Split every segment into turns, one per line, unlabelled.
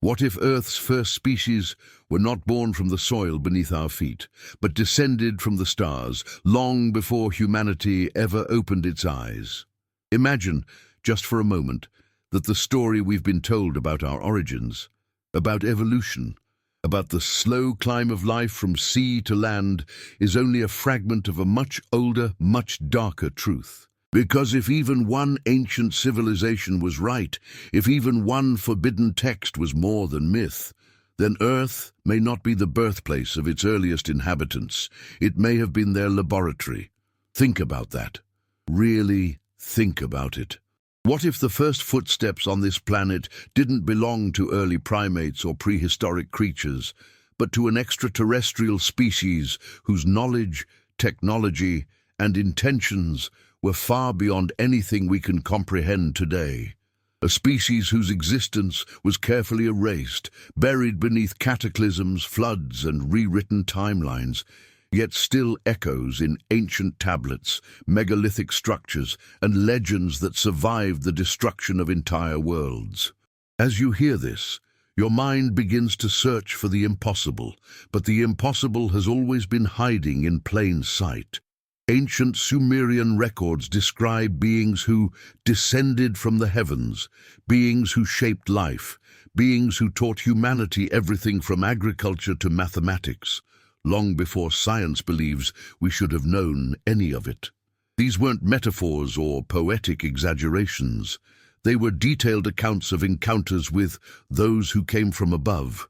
What if Earth's first species were not born from the soil beneath our feet, but descended from the stars long before humanity ever opened its eyes? Imagine, just for a moment, that the story we've been told about our origins, about evolution, about the slow climb of life from sea to land, is only a fragment of a much older, much darker truth. Because if even one ancient civilization was right, if even one forbidden text was more than myth, then Earth may not be the birthplace of its earliest inhabitants. It may have been their laboratory. Think about that. Really think about it. What if the first footsteps on this planet didn't belong to early primates or prehistoric creatures, but to an extraterrestrial species whose knowledge, technology, and intentions were far beyond anything we can comprehend today? A species whose existence was carefully erased, buried beneath cataclysms, floods, and rewritten timelines, yet still echoes in ancient tablets, megalithic structures, and legends that survived the destruction of entire worlds. As you hear this, your mind begins to search for the impossible, but the impossible has always been hiding in plain sight. Ancient Sumerian records describe beings who descended from the heavens, beings who shaped life, beings who taught humanity everything from agriculture to mathematics, long before science believes we should have known any of it. These weren't metaphors or poetic exaggerations. They were detailed accounts of encounters with those who came from above.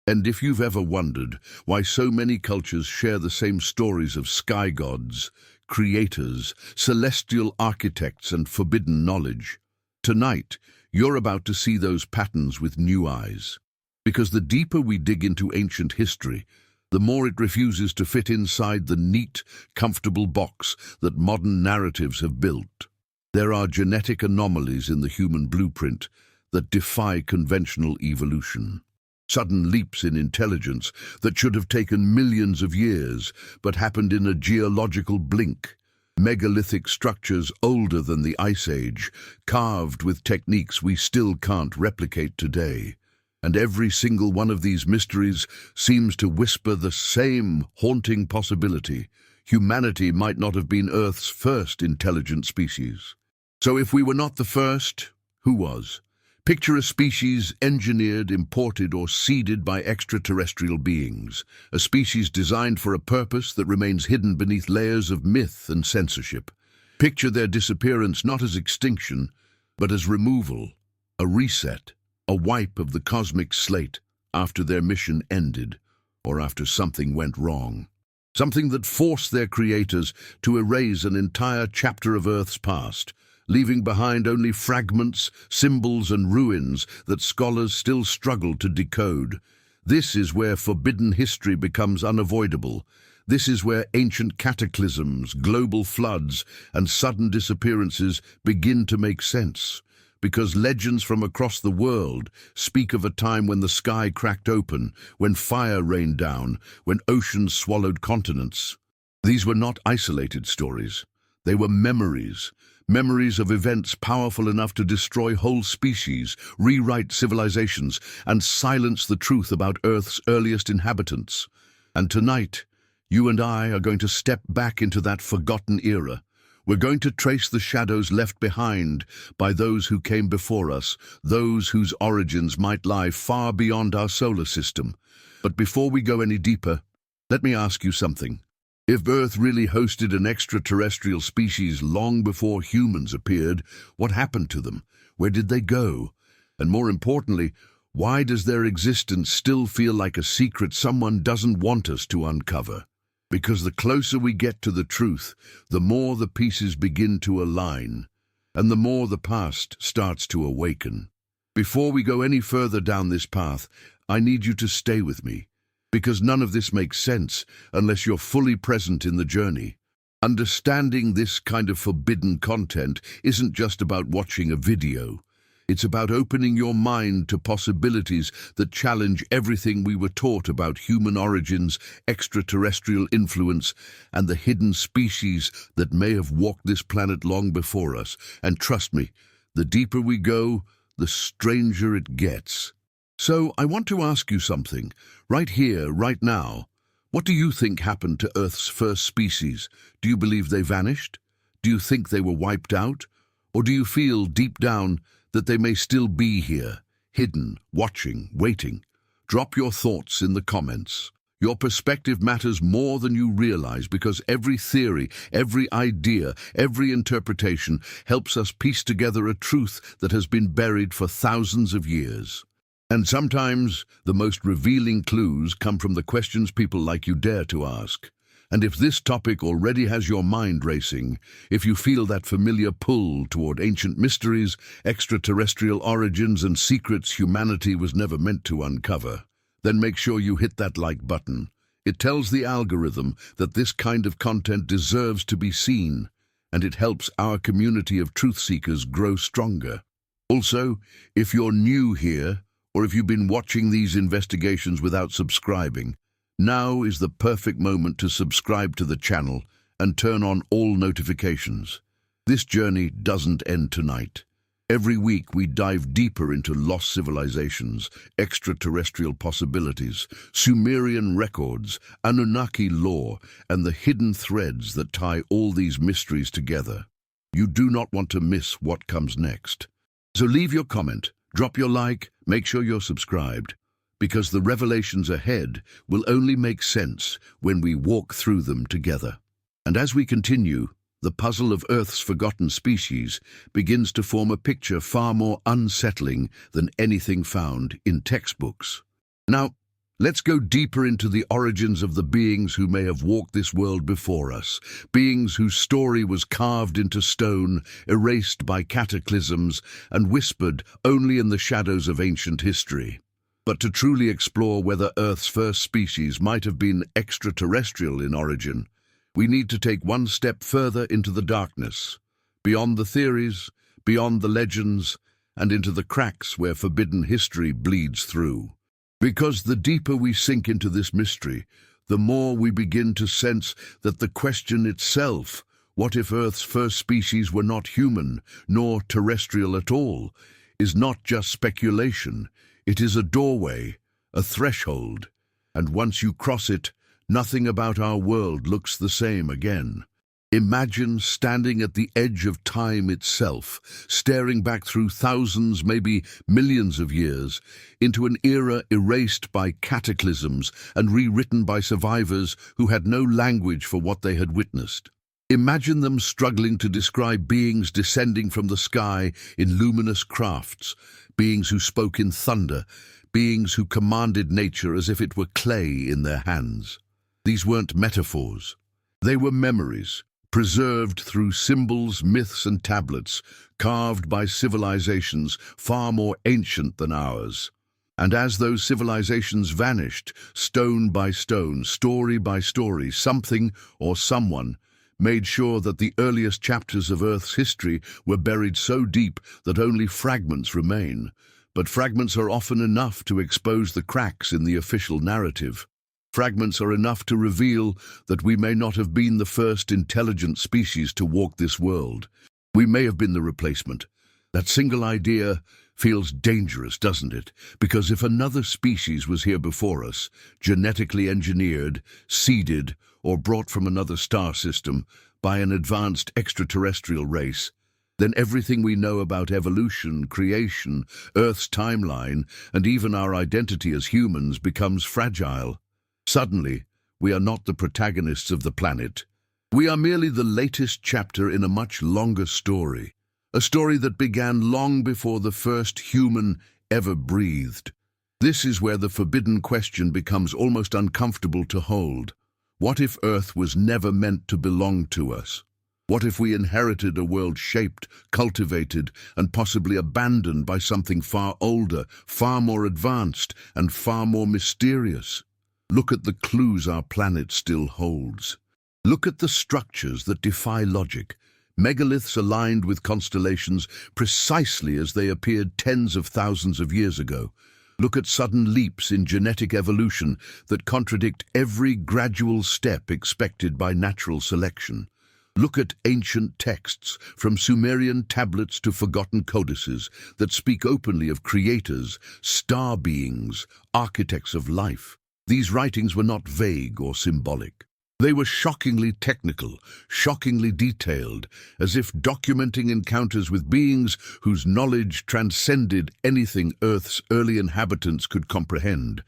And if you've ever wondered why so many cultures share the same stories of sky gods, creators, celestial architects, and forbidden knowledge, tonight you're about to see those patterns with new eyes. Because the deeper we dig into ancient history, the more it refuses to fit inside the neat, comfortable box that modern narratives have built. There are genetic anomalies in the human blueprint that defy conventional evolution. Sudden leaps in intelligence that should have taken millions of years, but happened in a geological blink. Megalithic structures older than the Ice Age, carved with techniques we still can't replicate today. And every single one of these mysteries seems to whisper the same haunting possibility. Humanity might not have been Earth's first intelligent species. So if we were not the first, who was? Picture a species engineered, imported, or seeded by extraterrestrial beings, a species designed for a purpose that remains hidden beneath layers of myth and censorship. Picture their disappearance not as extinction, but as removal, a reset, a wipe of the cosmic slate after their mission ended, or after something went wrong. Something that forced their creators to erase an entire chapter of Earth's past, leaving behind only fragments, symbols, and ruins that scholars still struggle to decode. This is where forbidden history becomes unavoidable. This is where ancient cataclysms, global floods, and sudden disappearances begin to make sense. Because legends from across the world speak of a time when the sky cracked open, when fire rained down, when oceans swallowed continents. These were not isolated stories. They were memories. Memories of events powerful enough to destroy whole species, rewrite civilizations, and silence the truth about Earth's earliest inhabitants. And tonight, you and I are going to step back into that forgotten era. We're going to trace the shadows left behind by those who came before us, those whose origins might lie far beyond our solar system. But before we go any deeper, let me ask you something. If Earth really hosted an extraterrestrial species long before humans appeared, what happened to them? Where did they go? And more importantly, why does their existence still feel like a secret someone doesn't want us to uncover? Because the closer we get to the truth, the more the pieces begin to align, and the more the past starts to awaken. Before we go any further down this path, I need you to stay with me. Because none of this makes sense unless you're fully present in the journey. Understanding this kind of forbidden content isn't just about watching a video. It's about opening your mind to possibilities that challenge everything we were taught about human origins, extraterrestrial influence, and the hidden species that may have walked this planet long before us. And trust me, the deeper we go, the stranger it gets. So I want to ask you something, right here, right now. What do you think happened to Earth's first species? Do you believe they vanished? Do you think they were wiped out? Or do you feel deep down that they may still be here, hidden, watching, waiting? Drop your thoughts in the comments. Your perspective matters more than you realize because every theory, every idea, every interpretation helps us piece together a truth that has been buried for thousands of years. And sometimes the most revealing clues come from the questions people like you dare to ask. And if this topic already has your mind racing, if you feel that familiar pull toward ancient mysteries, extraterrestrial origins, and secrets humanity was never meant to uncover, then make sure you hit that like button. It tells the algorithm that this kind of content deserves to be seen, and it helps our community of truth seekers grow stronger. Also, if you're new here, or if you've been watching these investigations without subscribing, now is the perfect moment to subscribe to the channel and turn on all notifications. This journey doesn't end tonight. Every week we dive deeper into lost civilizations, extraterrestrial possibilities, Sumerian records, Anunnaki lore, and the hidden threads that tie all these mysteries together. You do not want to miss what comes next. So leave your comment, drop your like, make sure you're subscribed, because the revelations ahead will only make sense when we walk through them together. And as we continue, the puzzle of Earth's forgotten species begins to form a picture far more unsettling than anything found in textbooks. Now, let's go deeper into the origins of the beings who may have walked this world before us, beings whose story was carved into stone, erased by cataclysms, and whispered only in the shadows of ancient history. But to truly explore whether Earth's first species might have been extraterrestrial in origin, we need to take one step further into the darkness, beyond the theories, beyond the legends, and into the cracks where forbidden history bleeds through. Because the deeper we sink into this mystery, the more we begin to sense that the question itself, what if Earth's first species were not human, nor terrestrial at all, is not just speculation. It is a doorway, a threshold, and once you cross it, nothing about our world looks the same again. Imagine standing at the edge of time itself, staring back through thousands, maybe millions of years, into an era erased by cataclysms and rewritten by survivors who had no language for what they had witnessed. Imagine them struggling to describe beings descending from the sky in luminous crafts, beings who spoke in thunder, beings who commanded nature as if it were clay in their hands. These weren't metaphors. They were memories, preserved through symbols, myths, and tablets, carved by civilizations far more ancient than ours. And as those civilizations vanished, stone by stone, story by story, something or someone made sure that the earliest chapters of Earth's history were buried so deep that only fragments remain. But fragments are often enough to expose the cracks in the official narrative. Fragments are enough to reveal that we may not have been the first intelligent species to walk this world. We may have been the replacement. That single idea feels dangerous, doesn't it? Because if another species was here before us, genetically engineered, seeded, or brought from another star system by an advanced extraterrestrial race, then everything we know about evolution, creation, Earth's timeline, and even our identity as humans becomes fragile. Suddenly, we are not the protagonists of the planet. We are merely the latest chapter in a much longer story, a story that began long before the first human ever breathed. This is where the forbidden question becomes almost uncomfortable to hold. What if Earth was never meant to belong to us? What if we inherited a world shaped, cultivated, and possibly abandoned by something far older, far more advanced, and far more mysterious? Look at the clues our planet still holds. Look at the structures that defy logic, megaliths aligned with constellations precisely as they appeared tens of thousands of years ago. Look at sudden leaps in genetic evolution that contradict every gradual step expected by natural selection. Look at ancient texts, from Sumerian tablets to forgotten codices, that speak openly of creators, star beings, architects of life. These writings were not vague or symbolic. They were shockingly technical, shockingly detailed, as if documenting encounters with beings whose knowledge transcended anything Earth's early inhabitants could comprehend.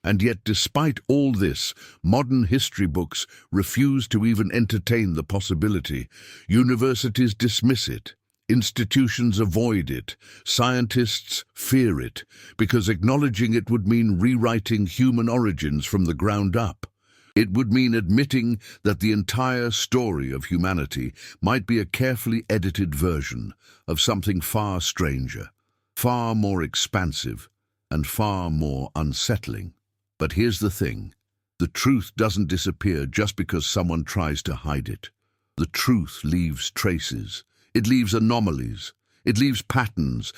And yet, despite all this, modern history books refuse to even entertain the possibility. Universities dismiss it. Institutions avoid it. Scientists fear it, because acknowledging it would mean rewriting human origins from the ground up. It would mean admitting that the entire story of humanity might be a carefully edited version of something far stranger, far more expansive, and far more unsettling. But here's the thing. The truth doesn't disappear just because someone tries to hide it. The truth leaves traces. It leaves anomalies. It leaves patterns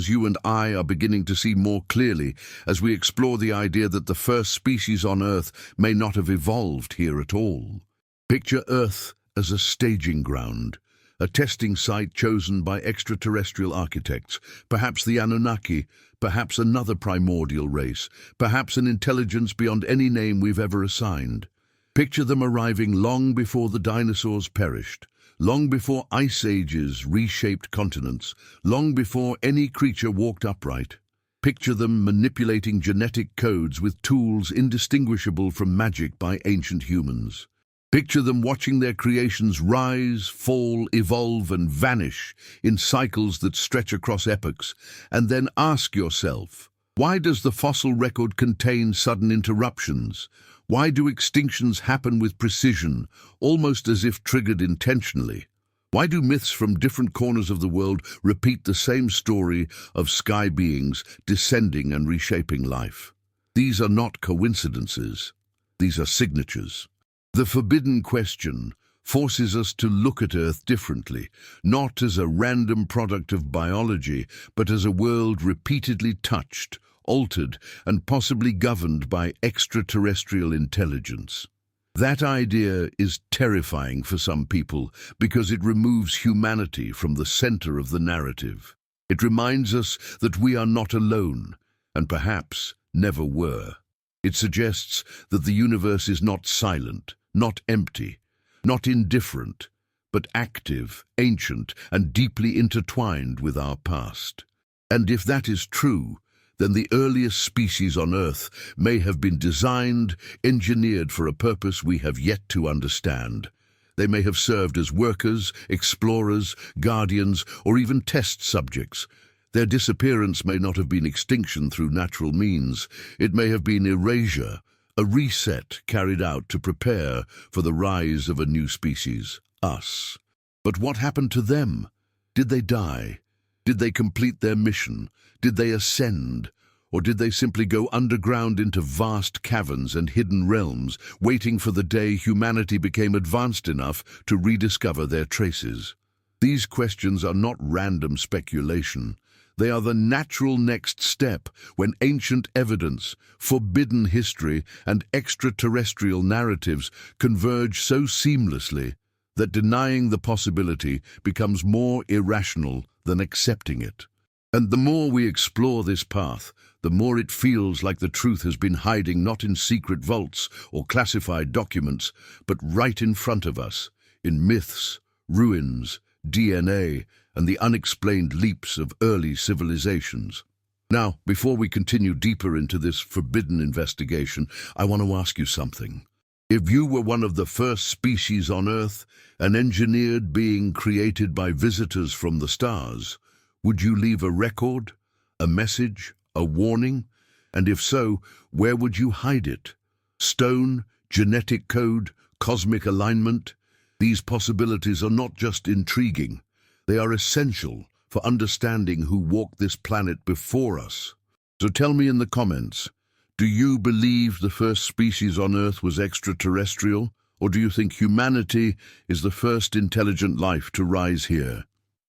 you and I are beginning to see more clearly as we explore the idea that the first species on Earth may not have evolved here at all. Picture Earth as a staging ground, a testing site chosen by extraterrestrial architects, perhaps the Anunnaki, perhaps another primordial race, perhaps an intelligence beyond any name we've ever assigned. Picture them arriving long before the dinosaurs perished, long before ice ages reshaped continents, long before any creature walked upright. Picture them manipulating genetic codes with tools indistinguishable from magic by ancient humans. Picture them watching their creations rise, fall, evolve, and vanish in cycles that stretch across epochs, and then ask yourself, why does the fossil record contain sudden interruptions? Why do extinctions happen with precision, almost as if triggered intentionally? Why do myths from different corners of the world repeat the same story of sky beings descending and reshaping life? These are not coincidences. These are signatures. The forbidden question forces us to look at Earth differently, not as a random product of biology, but as a world repeatedly touched, altered, and possibly governed by extraterrestrial intelligence. That idea is terrifying for some people because it removes humanity from the center of the narrative. It reminds us that we are not alone, and perhaps never were. It suggests that the universe is not silent, not empty, not indifferent, but active, ancient, and deeply intertwined with our past. And if that is true, then the earliest species on Earth may have been designed, engineered for a purpose we have yet to understand. They may have served as workers, explorers, guardians, or even test subjects. Their disappearance may not have been extinction through natural means. It may have been erasure, a reset carried out to prepare for the rise of a new species, us. But what happened to them? Did they die? Did they complete their mission? Did they ascend? Or did they simply go underground into vast caverns and hidden realms, waiting for the day humanity became advanced enough to rediscover their traces? These questions are not random speculation. They are the natural next step when ancient evidence, forbidden history, and extraterrestrial narratives converge so seamlessly that denying the possibility becomes more irrational than accepting it. And the more we explore this path, the more it feels like the truth has been hiding not in secret vaults or classified documents, but right in front of us, in myths, ruins, DNA, and the unexplained leaps of early civilizations. Now, before we continue deeper into this forbidden investigation, I want to ask you something. If you were one of the first species on Earth, an engineered being created by visitors from the stars, would you leave a record, a message, a warning? And if so, where would you hide it? Stone, genetic code, cosmic alignment? These possibilities are not just intriguing. They are essential for understanding who walked this planet before us. So tell me in the comments, do you believe the first species on Earth was extraterrestrial, or do you think humanity is the first intelligent life to rise here?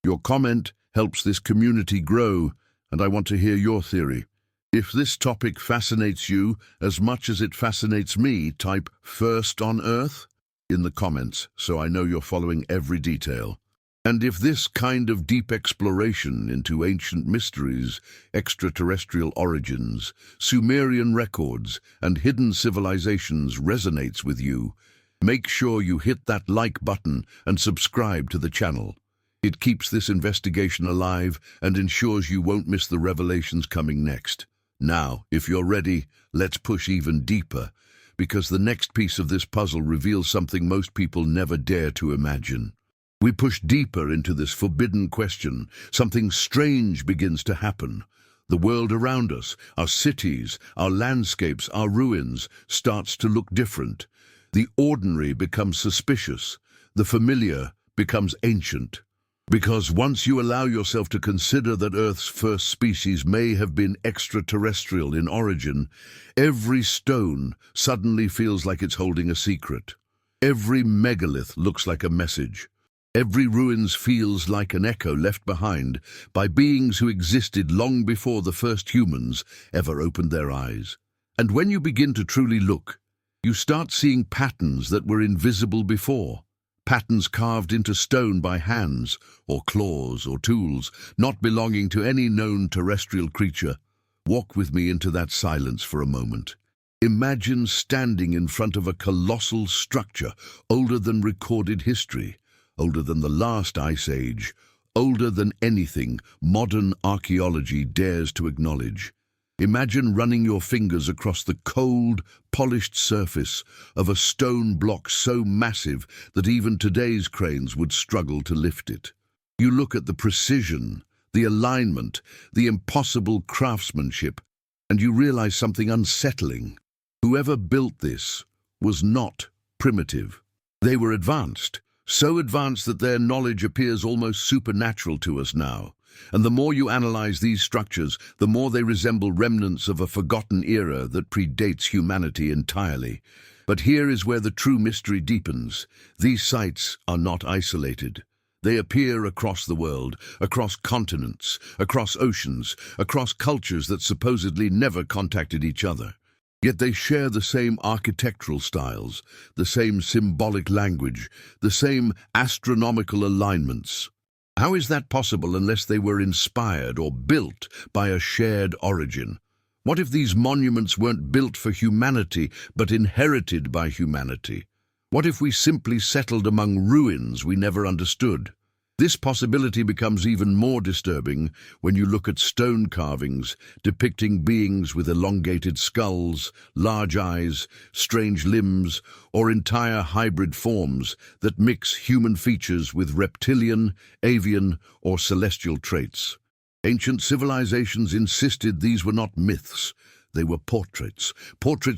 Your comment helps this community grow, and I want to hear your theory. If this topic fascinates you as much as it fascinates me, type "First on Earth." in the comments so I know you're following every detail. And if this kind of deep exploration into ancient mysteries, extraterrestrial origins, Sumerian records, and hidden civilizations resonates with you, make sure you hit that like button and subscribe to the channel. It keeps this investigation alive and ensures you won't miss the revelations coming next. Now, if you're ready, let's push even deeper, because the next piece of this puzzle reveals something most people never dare to imagine. We push deeper into this forbidden question. Something strange begins to happen. The world around us, our cities, our landscapes, our ruins, starts to look different. The ordinary becomes suspicious. The familiar becomes ancient. Because once you allow yourself to consider that Earth's first species may have been extraterrestrial in origin, every stone suddenly feels like it's holding a secret. Every megalith looks like a message. Every ruins feels like an echo left behind by beings who existed long before the first humans ever opened their eyes. And when you begin to truly look, you start seeing patterns that were invisible before. Patterns carved into stone by hands, or claws, or tools, not belonging to any known terrestrial creature. Walk with me into that silence for a moment. Imagine standing in front of a colossal structure, older than recorded history, older than the last ice age, older than anything modern archaeology dares to acknowledge. Imagine running your fingers across the cold, polished surface of a stone block so massive that even today's cranes would struggle to lift it. You look at the precision, the alignment, the impossible craftsmanship, and you realize something unsettling. Whoever built this was not primitive. They were advanced. So advanced that their knowledge appears almost supernatural to us now. And the more you analyze these structures, the more they resemble remnants of a forgotten era that predates humanity entirely. But here is where the true mystery deepens. These sites are not isolated. They appear across the world, across continents, across oceans, across cultures that supposedly never contacted each other. Yet they share the same architectural styles, the same symbolic language, the same astronomical alignments. How is that possible unless they were inspired or built by a shared origin? What if these monuments weren't built for humanity, but inherited by humanity? What if we simply settled among ruins we never understood? This possibility becomes even more disturbing when you look at stone carvings depicting beings with elongated skulls, large eyes, strange limbs, or entire hybrid forms that mix human features with reptilian, avian, or celestial traits. Ancient civilizations insisted these were not myths. They were portraits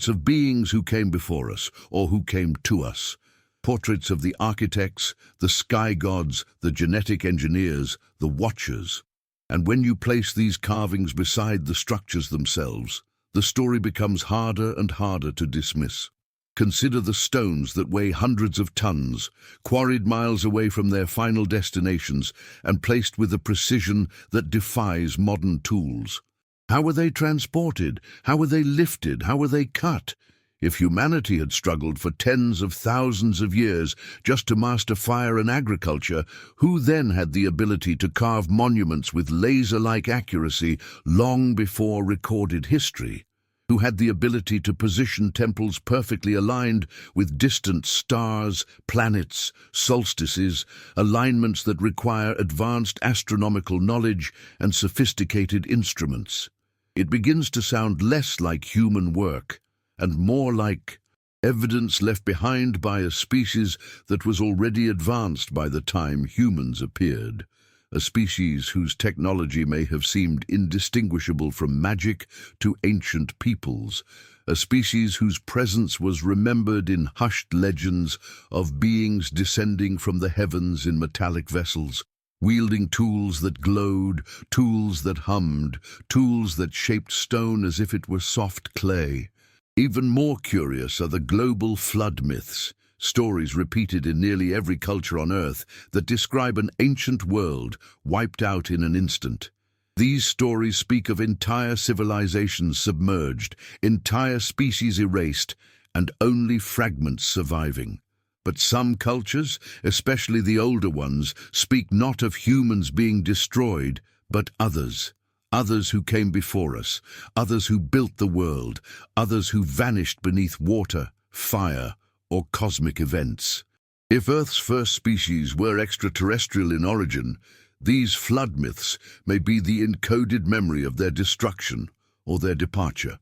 of beings who came before us or who came to us. Portraits of the architects, the sky gods, the genetic engineers, the watchers. And when you place these carvings beside the structures themselves, the story becomes harder and harder to dismiss. Consider the stones that weigh hundreds of tons, quarried miles away from their final destinations and placed with a precision that defies modern tools. How were they transported? How were they lifted? How were they cut? If humanity had struggled for tens of thousands of years just to master fire and agriculture, who then had the ability to carve monuments with laser-like accuracy long before recorded history? Who had the ability to position temples perfectly aligned with distant stars, planets, solstices, alignments that require advanced astronomical knowledge and sophisticated instruments? It begins to sound less like human work and more like evidence left behind by a species that was already advanced by the time humans appeared. A species whose technology may have seemed indistinguishable from magic to ancient peoples. A species whose presence was remembered in hushed legends of beings descending from the heavens in metallic vessels, wielding tools that glowed, tools that hummed, tools that shaped stone as if it were soft clay. Even more curious are the global flood myths, stories repeated in nearly every culture on Earth that describe an ancient world wiped out in an instant. These stories speak of entire civilizations submerged, entire species erased, and only fragments surviving. But some cultures, especially the older ones, speak not of humans being destroyed, but others. Others who came before us, others who built the world, others who vanished beneath water, fire, or cosmic events. If Earth's first species were extraterrestrial in origin, these flood myths may be the encoded memory of their destruction or their departure.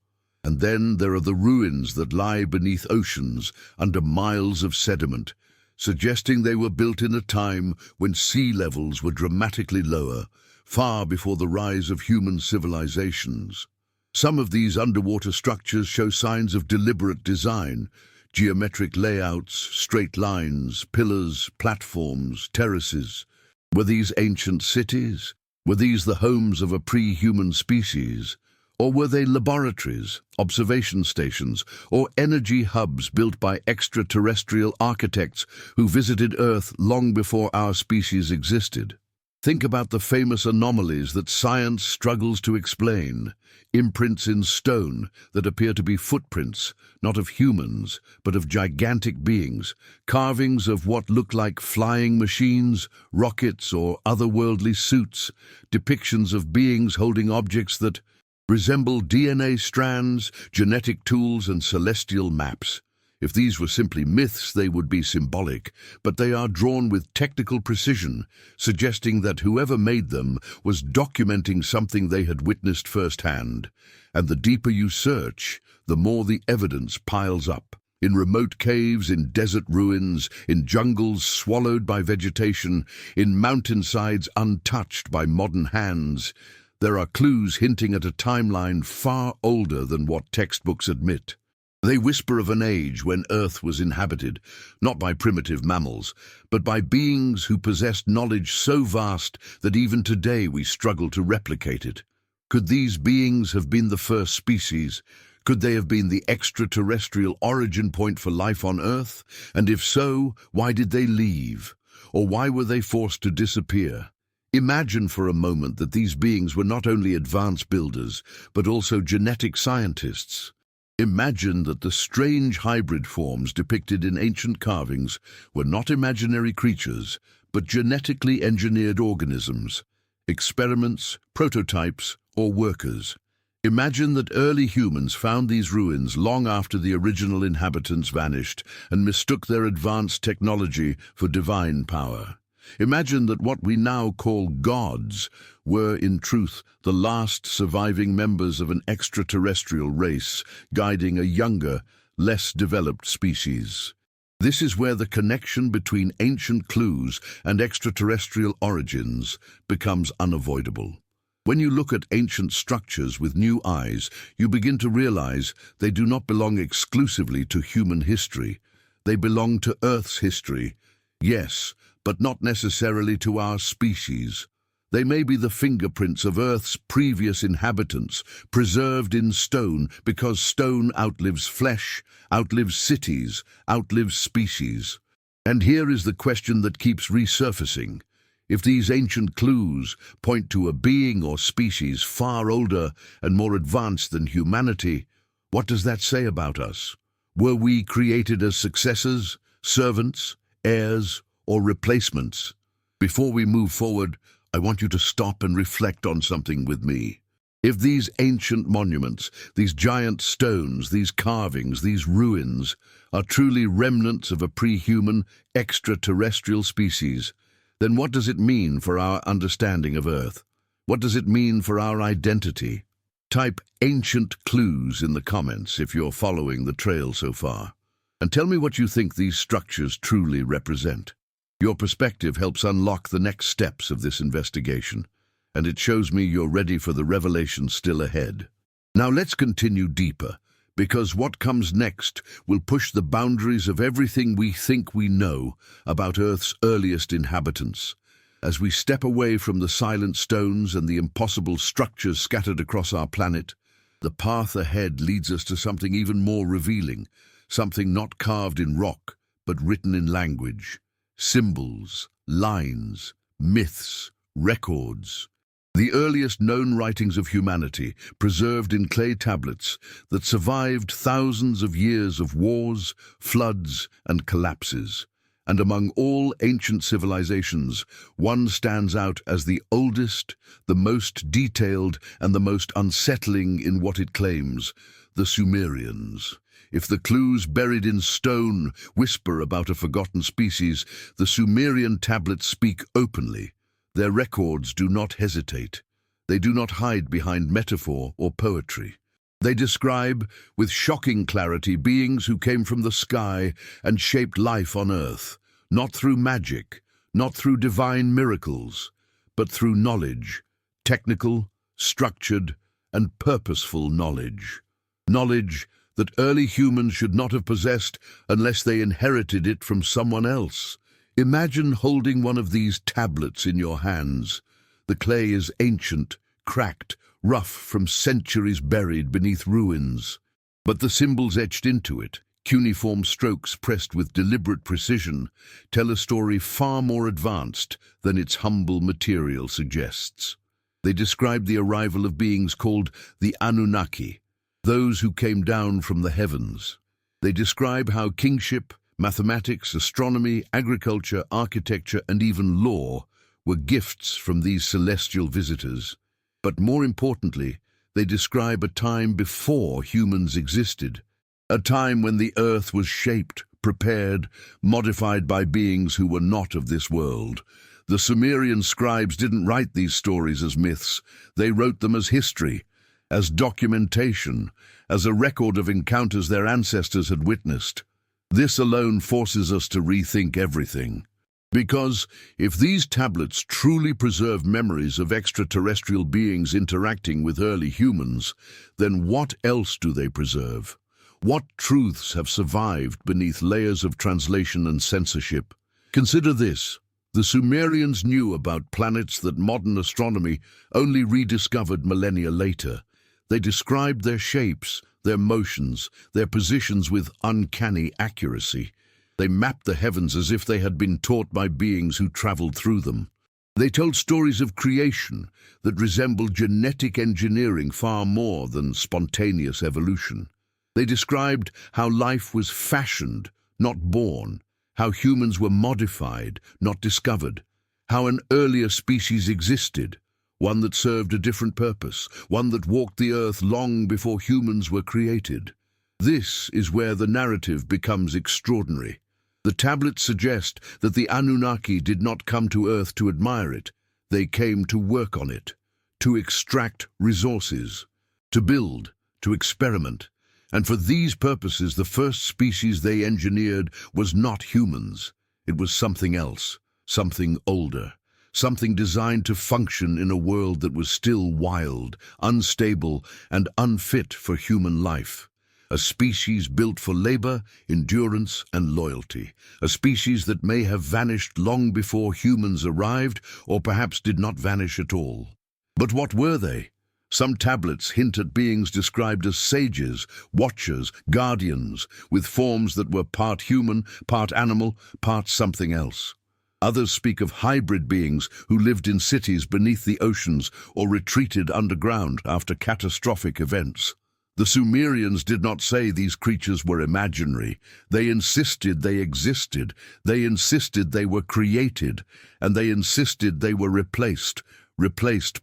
And then there are the ruins that lie beneath oceans under miles of sediment, suggesting they were built in a time when sea levels were dramatically lower, far before the rise of human civilizations. Some of these underwater structures show signs of deliberate design: geometric layouts, straight lines, pillars, platforms, terraces. Were these ancient cities? Were these the homes of a pre-human species? Or were they laboratories, observation stations, or energy hubs built by extraterrestrial architects who visited Earth long before our species existed? Think about the famous anomalies that science struggles to explain. Imprints in stone that appear to be footprints, not of humans, but of gigantic beings. Carvings of what look like flying machines, rockets, or otherworldly suits. Depictions of beings holding objects that resemble DNA strands, genetic tools, and celestial maps. If these were simply myths, they would be symbolic, but they are drawn with technical precision, suggesting that whoever made them was documenting something they had witnessed firsthand. And the deeper you search, the more the evidence piles up. In remote caves, in desert ruins, in jungles swallowed by vegetation, in mountainsides untouched by modern hands, there are clues hinting at a timeline far older than what textbooks admit. They whisper of an age when Earth was inhabited, not by primitive mammals, but by beings who possessed knowledge so vast that even today we struggle to replicate it. Could these beings have been the first species? Could they have been the extraterrestrial origin point for life on Earth? And if so, why did they leave? Or why were they forced to disappear? Imagine for a moment that these beings were not only advanced builders, but also genetic scientists. Imagine that the strange hybrid forms depicted in ancient carvings were not imaginary creatures, but genetically engineered organisms, experiments, prototypes, or workers. Imagine that early humans found these ruins long after the original inhabitants vanished and mistook their advanced technology for divine power. Imagine that what we now call gods were, in truth, the last surviving members of an extraterrestrial race, guiding a younger, less developed species. This is where the connection between ancient clues and extraterrestrial origins becomes unavoidable. When you look at ancient structures with new eyes, you begin to realize they do not belong exclusively to human history. They belong to Earth's history, yes, but not necessarily to our species. They may be the fingerprints of Earth's previous inhabitants, preserved in stone because stone outlives flesh, outlives cities, outlives species. And here is the question that keeps resurfacing. If these ancient clues point to a being or species far older and more advanced than humanity, what does that say about us? Were we created as successors, servants, heirs, or replacements? Before we move forward, I want you to stop and reflect on something with me. If these ancient monuments, these giant stones, these carvings, these ruins, are truly remnants of a pre-human, extraterrestrial species, then what does it mean for our understanding of Earth? What does it mean for our identity? Type ancient clues in the comments if you're following the trail so far. And tell me what you think these structures truly represent. Your perspective helps unlock the next steps of this investigation, and it shows me you're ready for the revelation still ahead. Now let's continue deeper, because what comes next will push the boundaries of everything we think we know about Earth's earliest inhabitants. As we step away from the silent stones and the impossible structures scattered across our planet, the path ahead leads us to something even more revealing, something not carved in rock, but written in language. Symbols, lines, myths, records. The earliest known writings of humanity, preserved in clay tablets that survived thousands of years of wars, floods, and collapses. And among all ancient civilizations, one stands out as the oldest, the most detailed, and the most unsettling in what it claims: the Sumerians. If the clues buried in stone whisper about a forgotten species, the Sumerian tablets speak openly. Their records do not hesitate. They do not hide behind metaphor or poetry. They describe, with shocking clarity, beings who came from the sky and shaped life on Earth, not through magic, not through divine miracles, but through knowledge, technical, structured, and purposeful knowledge. Knowledge that early humans should not have possessed unless they inherited it from someone else. Imagine holding one of these tablets in your hands. The clay is ancient, cracked, rough from centuries buried beneath ruins. But the symbols etched into it, cuneiform strokes pressed with deliberate precision, tell a story far more advanced than its humble material suggests. They describe the arrival of beings called the Anunnaki, those who came down from the heavens. They describe how kingship, mathematics, astronomy, agriculture, architecture, and even law were gifts from these celestial visitors. But more importantly, they describe a time before humans existed, a time when the earth was shaped, prepared, modified by beings who were not of this world. The Sumerian scribes didn't write these stories as myths. They wrote them as history, as documentation, as a record of encounters their ancestors had witnessed. This alone forces us to rethink everything. Because if these tablets truly preserve memories of extraterrestrial beings interacting with early humans, then what else do they preserve? What truths have survived beneath layers of translation and censorship? Consider this. The Sumerians knew about planets that modern astronomy only rediscovered millennia later. They described their shapes, their motions, their positions with uncanny accuracy. They mapped the heavens as if they had been taught by beings who traveled through them. They told stories of creation that resembled genetic engineering far more than spontaneous evolution. They described how life was fashioned, not born, how humans were modified, not discovered, how an earlier species existed, one that served a different purpose, one that walked the earth long before humans were created. This is where the narrative becomes extraordinary. The tablets suggest that the Anunnaki did not come to Earth to admire it. They came to work on it, to extract resources, to build, to experiment. And for these purposes, the first species they engineered was not humans. It was something else, something older, something designed to function in a world that was still wild, unstable, and unfit for human life. A species built for labor, endurance, and loyalty. A species that may have vanished long before humans arrived, or perhaps did not vanish at all. But what were they? Some tablets hint at beings described as sages, watchers, guardians, with forms that were part human, part animal, part something else. Others speak of hybrid beings who lived in cities beneath the oceans or retreated underground after catastrophic events. The Sumerians did not say these creatures were imaginary. They insisted they existed. They insisted they were created. And they insisted they were replaced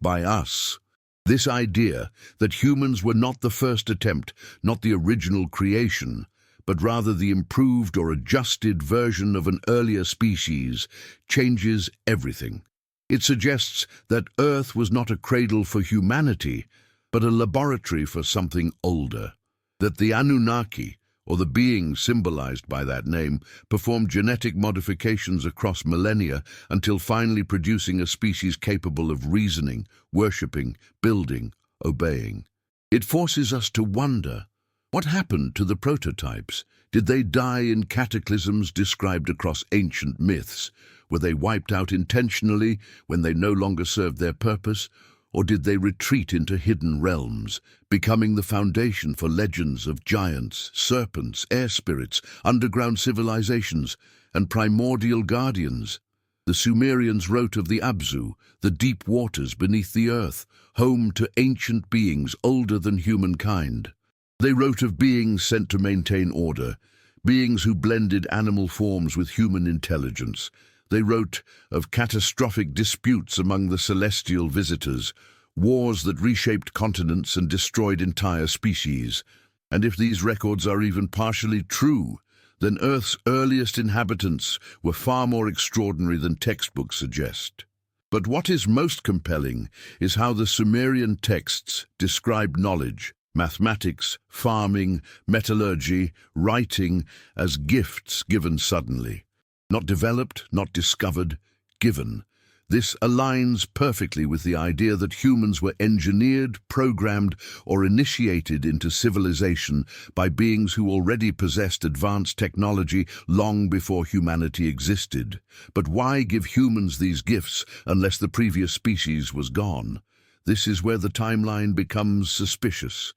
by us. This idea that humans were not the first attempt, not the original creation, but rather the improved or adjusted version of an earlier species, changes everything. It suggests that Earth was not a cradle for humanity, but a laboratory for something older. That the Anunnaki, or the beings symbolized by that name, performed genetic modifications across millennia until finally producing a species capable of reasoning, worshipping, building, obeying. It forces us to wonder, what happened to the prototypes? Did they die in cataclysms described across ancient myths? Were they wiped out intentionally when they no longer served their purpose? Or did they retreat into hidden realms, becoming the foundation for legends of giants, serpents, air spirits, underground civilizations, and primordial guardians? The Sumerians wrote of the Abzu, the deep waters beneath the earth, home to ancient beings older than humankind. They wrote of beings sent to maintain order, beings who blended animal forms with human intelligence. They wrote of catastrophic disputes among the celestial visitors, wars that reshaped continents and destroyed entire species. And if these records are even partially true, then Earth's earliest inhabitants were far more extraordinary than textbooks suggest. But what is most compelling is how the Sumerian texts describe knowledge, mathematics, farming, metallurgy, writing as gifts given suddenly. Not developed, not discovered, given. This aligns perfectly with the idea that humans were engineered, programmed, or initiated into civilization by beings who already possessed advanced technology long before humanity existed. But why give humans these gifts unless the previous species was gone? This is where the timeline becomes suspicious.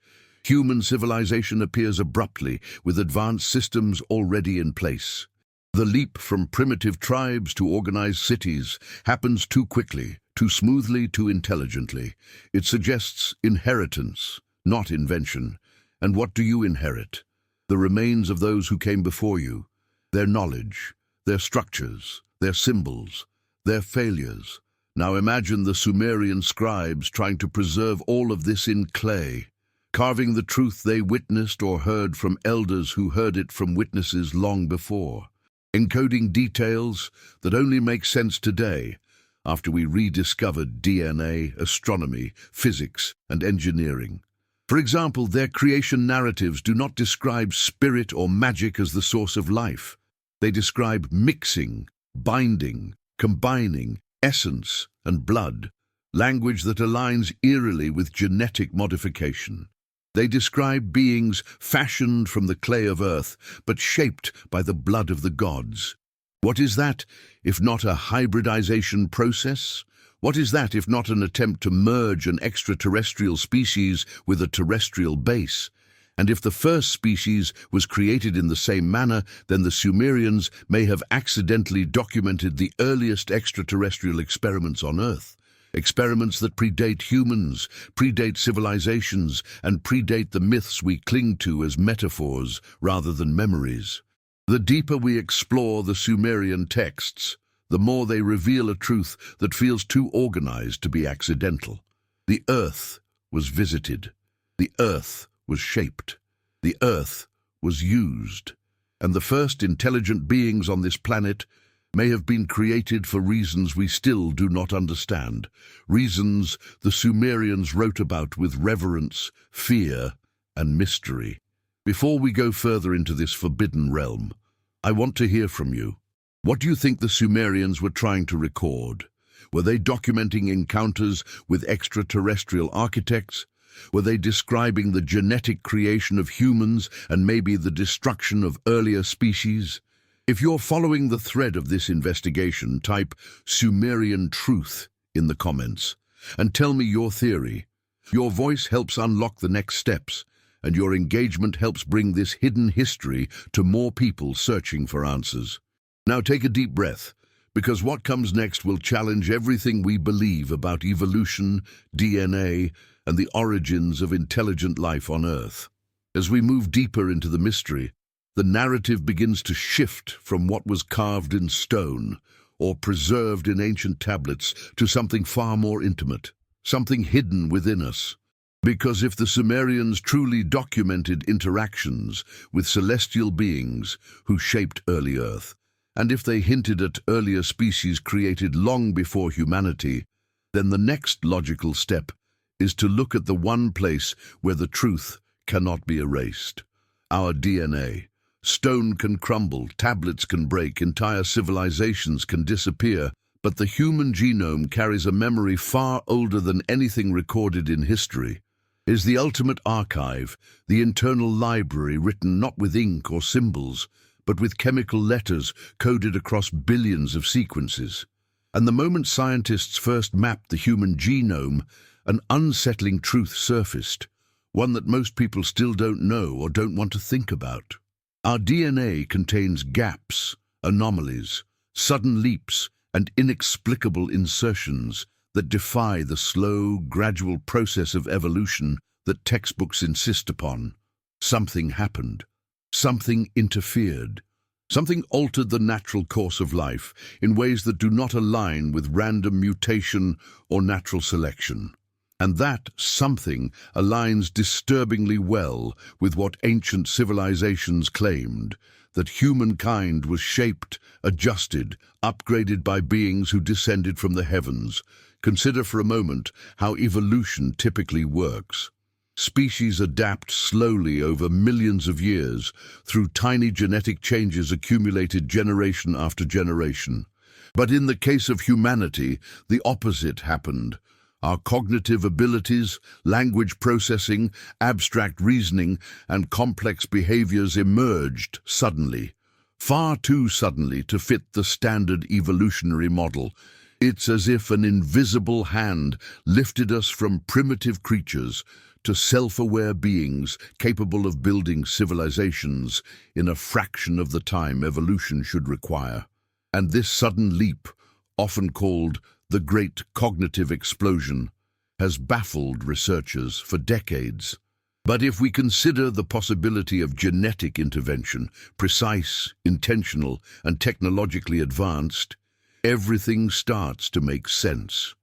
Human civilization appears abruptly, with advanced systems already in place. The leap from primitive tribes to organized cities happens too quickly, too smoothly, too intelligently. It suggests inheritance, not invention. And what do you inherit? The remains of those who came before you, their knowledge, their structures, their symbols, their failures. Now imagine the Sumerian scribes trying to preserve all of this in clay, carving the truth they witnessed or heard from elders who heard it from witnesses long before. Encoding details that only make sense today after we rediscovered DNA, astronomy, physics, and engineering. For example, their creation narratives do not describe spirit or magic as the source of life. They describe mixing, binding, combining, essence, and blood, language that aligns eerily with genetic modification. They describe beings fashioned from the clay of earth, but shaped by the blood of the gods. What is that, if not a hybridization process? What is that, if not an attempt to merge an extraterrestrial species with a terrestrial base? And if the first species was created in the same manner, then the Sumerians may have accidentally documented the earliest extraterrestrial experiments on Earth. Experiments that predate humans, predate civilizations, and predate the myths we cling to as metaphors rather than memories. The deeper we explore the Sumerian texts, the more they reveal a truth that feels too organized to be accidental. The Earth was visited. The Earth was shaped. The Earth was used. And the first intelligent beings on this planet may have been created for reasons we still do not understand, reasons the Sumerians wrote about with reverence, fear, and mystery. Before we go further into this forbidden realm, I want to hear from you. What do you think the Sumerians were trying to record? Were they documenting encounters with extraterrestrial architects? Were they describing the genetic creation of humans and maybe the destruction of earlier species? If you're following the thread of this investigation, type Sumerian truth in the comments and tell me your theory. Your voice helps unlock the next steps, and your engagement helps bring this hidden history to more people searching for answers. Now take a deep breath, because what comes next will challenge everything we believe about evolution, DNA, and the origins of intelligent life on Earth. As we move deeper into the mystery, the narrative begins to shift from what was carved in stone or preserved in ancient tablets to something far more intimate, something hidden within us. Because if the Sumerians truly documented interactions with celestial beings who shaped early Earth, and if they hinted at earlier species created long before humanity, then the next logical step is to look at the one place where the truth cannot be erased: our DNA. Stone can crumble, tablets can break, entire civilizations can disappear, but the human genome carries a memory far older than anything recorded in history. It is the ultimate archive, the internal library written not with ink or symbols, but with chemical letters coded across billions of sequences. And the moment scientists first mapped the human genome, an unsettling truth surfaced, one that most people still don't know or don't want to think about. Our DNA contains gaps, anomalies, sudden leaps, and inexplicable insertions that defy the slow, gradual process of evolution that textbooks insist upon. Something happened. Something interfered. Something altered the natural course of life in ways that do not align with random mutation or natural selection. And that something aligns disturbingly well with what ancient civilizations claimed, that humankind was shaped, adjusted, upgraded by beings who descended from the heavens. Consider for a moment how evolution typically works. Species adapt slowly over millions of years through tiny genetic changes accumulated generation after generation. But in the case of humanity, the opposite happened. Our cognitive abilities, language processing, abstract reasoning, and complex behaviors emerged suddenly, far too suddenly to fit the standard evolutionary model. It's as if an invisible hand lifted us from primitive creatures to self-aware beings capable of building civilizations in a fraction of the time evolution should require. And this sudden leap, often called the Great Cognitive Explosion, has baffled researchers for decades. But if we consider the possibility of genetic intervention, precise, intentional, and technologically advanced, everything starts to make sense.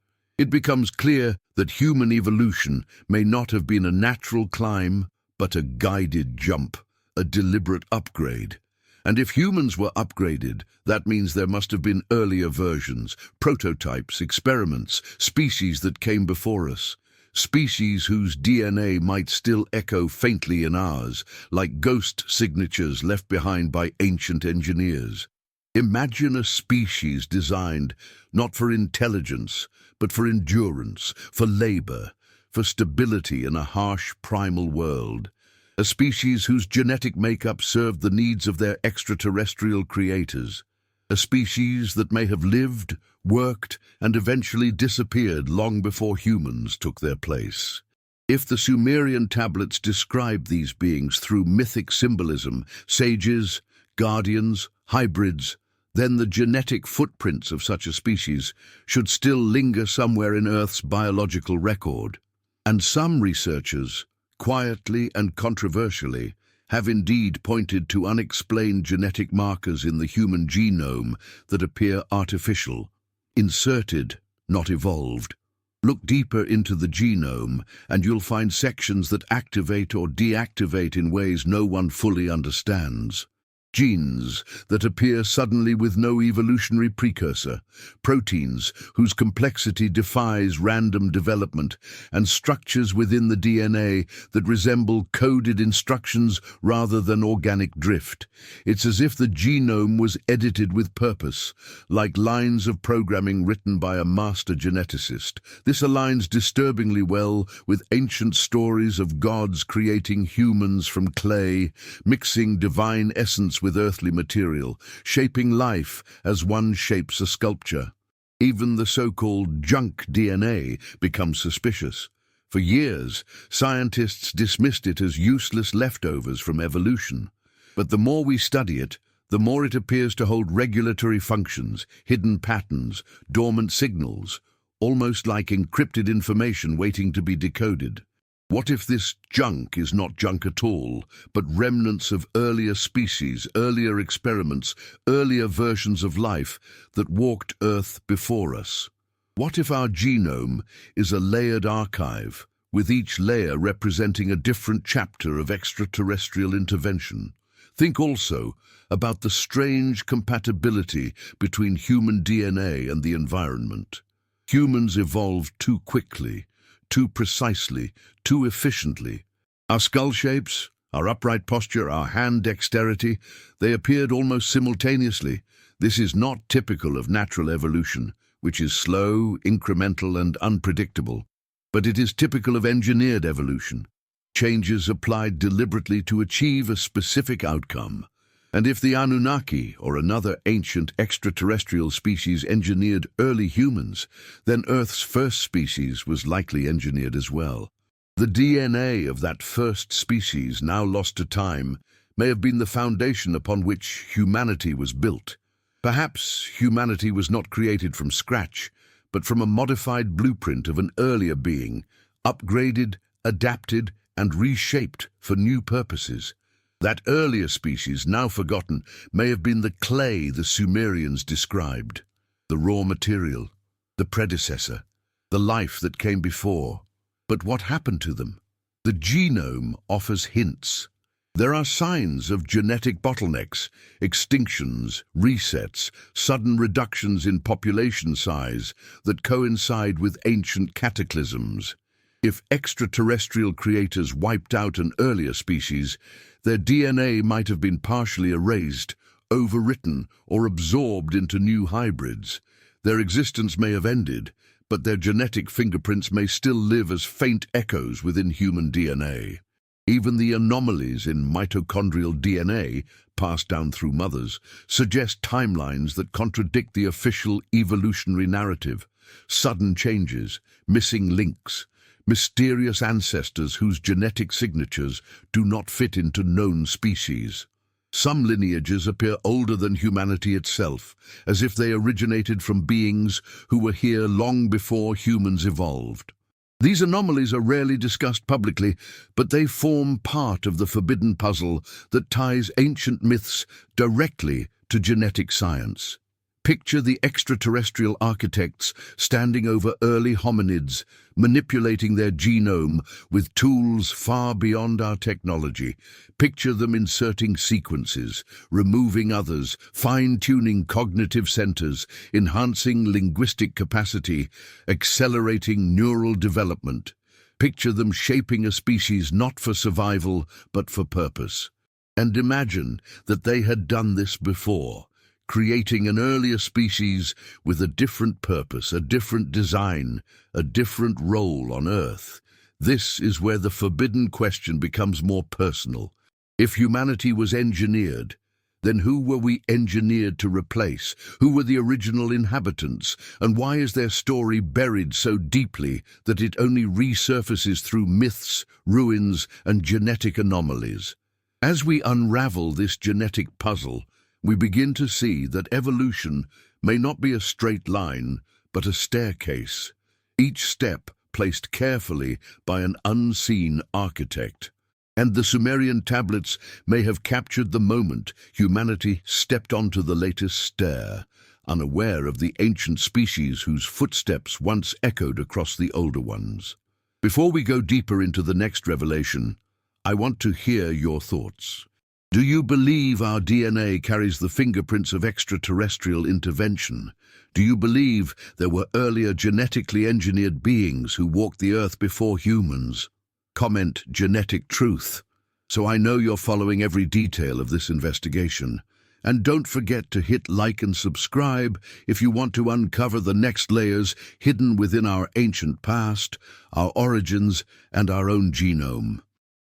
It becomes clear that human evolution may not have been a natural climb, but a guided jump, a deliberate upgrade. And if humans were upgraded, that means there must have been earlier versions, prototypes, experiments, species that came before us. Species whose DNA might still echo faintly in ours, like ghost signatures left behind by ancient engineers. Imagine a species designed not for intelligence, but for endurance, for labor, for stability in a harsh primal world. A species whose genetic makeup served the needs of their extraterrestrial creators. A species that may have lived, worked, and eventually disappeared long before humans took their place. If the Sumerian tablets describe these beings through mythic symbolism, sages, guardians, hybrids, then the genetic footprints of such a species should still linger somewhere in Earth's biological record. And some researchers, quietly and controversially, have indeed pointed to unexplained genetic markers in the human genome that appear artificial, inserted, not evolved. Look deeper into the genome, and you'll find sections that activate or deactivate in ways no one fully understands. Genes that appear suddenly with no evolutionary precursor, proteins whose complexity defies random development, and structures within the DNA that resemble coded instructions rather than organic drift. It's as if the genome was edited with purpose, like lines of programming written by a master geneticist. This aligns disturbingly well with ancient stories of gods creating humans from clay, mixing divine essence with earthly material, shaping life as one shapes a sculpture. Even the so-called junk DNA becomes suspicious. For years, scientists dismissed it as useless leftovers from evolution. But the more we study it, the more it appears to hold regulatory functions, hidden patterns, dormant signals, almost like encrypted information waiting to be decoded. What if this junk is not junk at all, but remnants of earlier species, earlier experiments, earlier versions of life that walked Earth before us? What if our genome is a layered archive, with each layer representing a different chapter of extraterrestrial intervention? Think also about the strange compatibility between human DNA and the environment. Humans evolved too quickly, too precisely, too efficiently. Our skull shapes, our upright posture, our hand dexterity, they appeared almost simultaneously. This is not typical of natural evolution, which is slow, incremental, and unpredictable. But it is typical of engineered evolution, changes applied deliberately to achieve a specific outcome. And if the Anunnaki, or another ancient extraterrestrial species, engineered early humans, then Earth's first species was likely engineered as well. The DNA of that first species, now lost to time, may have been the foundation upon which humanity was built. Perhaps humanity was not created from scratch, but from a modified blueprint of an earlier being, upgraded, adapted, and reshaped for new purposes. That earlier species, now forgotten, may have been the clay the Sumerians described, the raw material, the predecessor, the life that came before. But what happened to them? The genome offers hints. There are signs of genetic bottlenecks, extinctions, resets, sudden reductions in population size that coincide with ancient cataclysms. If extraterrestrial creators wiped out an earlier species, their DNA might have been partially erased, overwritten, or absorbed into new hybrids. Their existence may have ended, but their genetic fingerprints may still live as faint echoes within human DNA. Even the anomalies in mitochondrial DNA, passed down through mothers, suggest timelines that contradict the official evolutionary narrative. Sudden changes, missing links, mysterious ancestors whose genetic signatures do not fit into known species. Some lineages appear older than humanity itself, as if they originated from beings who were here long before humans evolved. These anomalies are rarely discussed publicly, but they form part of the forbidden puzzle that ties ancient myths directly to genetic science. Picture the extraterrestrial architects standing over early hominids, manipulating their genome with tools far beyond our technology. Picture them inserting sequences, removing others, fine-tuning cognitive centers, enhancing linguistic capacity, accelerating neural development. Picture them shaping a species not for survival, but for purpose. And imagine that they had done this before, creating an earlier species with a different purpose, a different design, a different role on Earth. This is where the forbidden question becomes more personal. If humanity was engineered, then who were we engineered to replace? Who were the original inhabitants? And why is their story buried so deeply that it only resurfaces through myths, ruins, and genetic anomalies? As we unravel this genetic puzzle, we begin to see that evolution may not be a straight line, but a staircase, each step placed carefully by an unseen architect. And the Sumerian tablets may have captured the moment humanity stepped onto the latest stair, unaware of the ancient species whose footsteps once echoed across the older ones. Before we go deeper into the next revelation, I want to hear your thoughts. Do you believe our DNA carries the fingerprints of extraterrestrial intervention? Do you believe there were earlier genetically engineered beings who walked the Earth before humans? Comment genetic truth, so I know you're following every detail of this investigation. And don't forget to hit like and subscribe if you want to uncover the next layers hidden within our ancient past, our origins, and our own genome.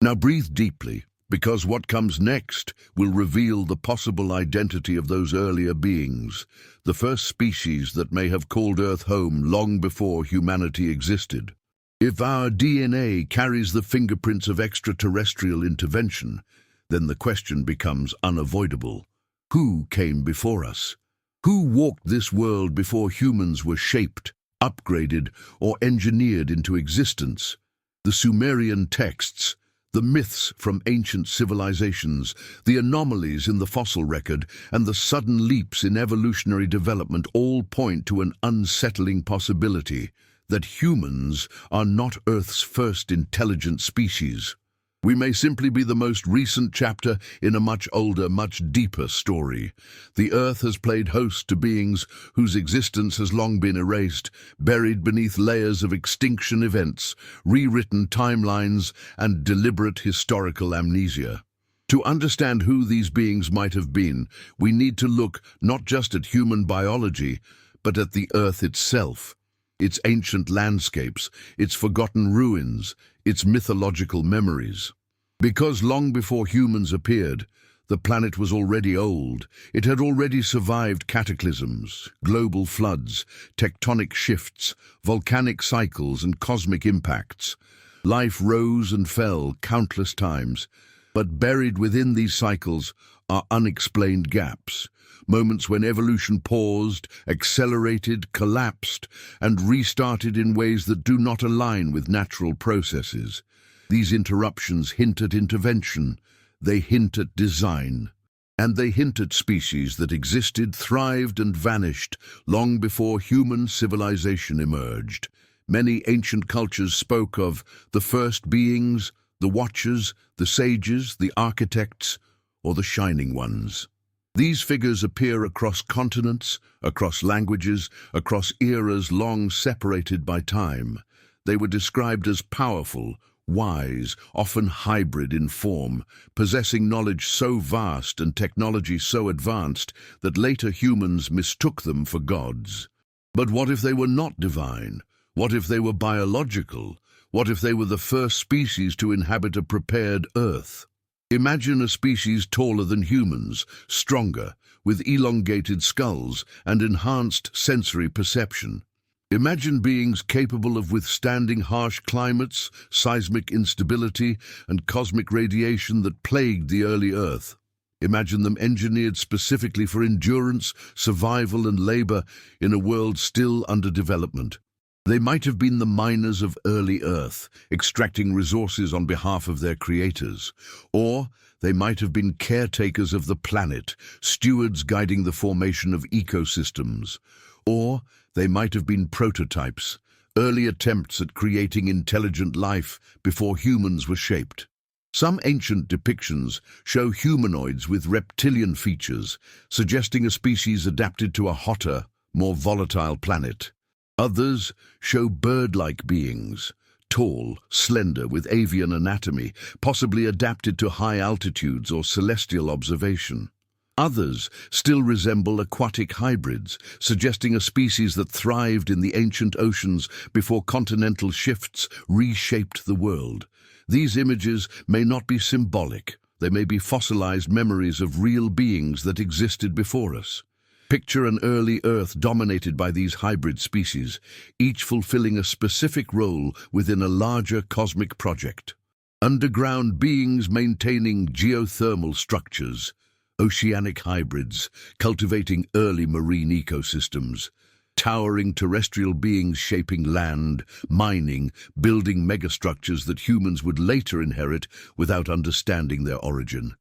Now breathe deeply, because what comes next will reveal the possible identity of those earlier beings, the first species that may have called Earth home long before humanity existed. If our DNA carries the fingerprints of extraterrestrial intervention, then the question becomes unavoidable. Who came before us? Who walked this world before humans were shaped, upgraded, or engineered into existence? The Sumerian texts, the myths from ancient civilizations, the anomalies in the fossil record, and the sudden leaps in evolutionary development all point to an unsettling possibility that humans are not Earth's first intelligent species. We may simply be the most recent chapter in a much older, much deeper story. The Earth has played host to beings whose existence has long been erased, buried beneath layers of extinction events, rewritten timelines, and deliberate historical amnesia. To understand who these beings might have been, we need to look not just at human biology, but at the Earth itself, its ancient landscapes, its forgotten ruins, its mythological memories. Because long before humans appeared, the planet was already old. It had already survived cataclysms, global floods, tectonic shifts, volcanic cycles, and cosmic impacts. Life rose and fell countless times, but buried within these cycles are unexplained gaps, moments when evolution paused, accelerated, collapsed, and restarted in ways that do not align with natural processes. These interruptions hint at intervention. they hint at design. And they hint at species that existed, thrived, and vanished long before human civilization emerged. Many ancient cultures spoke of the first beings, the watchers, the sages, the architects, or the shining ones. These figures appear across continents, across languages, across eras long separated by time. They were described as powerful, wise, often hybrid in form, possessing knowledge so vast and technology so advanced that later humans mistook them for gods. But what if they were not divine? What if they were biological? What if they were the first species to inhabit a prepared Earth? Imagine a species taller than humans, stronger, with elongated skulls and enhanced sensory perception. Imagine beings capable of withstanding harsh climates, seismic instability, and cosmic radiation that plagued the early Earth. Imagine them engineered specifically for endurance, survival, and labor in a world still under development. They might have been the miners of early Earth, extracting resources on behalf of their creators. Or they might have been caretakers of the planet, stewards guiding the formation of ecosystems. Or they might have been prototypes, early attempts at creating intelligent life before humans were shaped. Some ancient depictions show humanoids with reptilian features, suggesting a species adapted to a hotter, more volatile planet. Others show bird-like beings, tall, slender, with avian anatomy, possibly adapted to high altitudes or celestial observation. Others still resemble aquatic hybrids, suggesting a species that thrived in the ancient oceans before continental shifts reshaped the world. These images may not be symbolic. They may be fossilized memories of real beings that existed before us. Picture an early Earth dominated by these hybrid species, each fulfilling a specific role within a larger cosmic project. Underground beings maintaining geothermal structures, oceanic hybrids cultivating early marine ecosystems, towering terrestrial beings shaping land, mining, building megastructures that humans would later inherit without understanding their origin.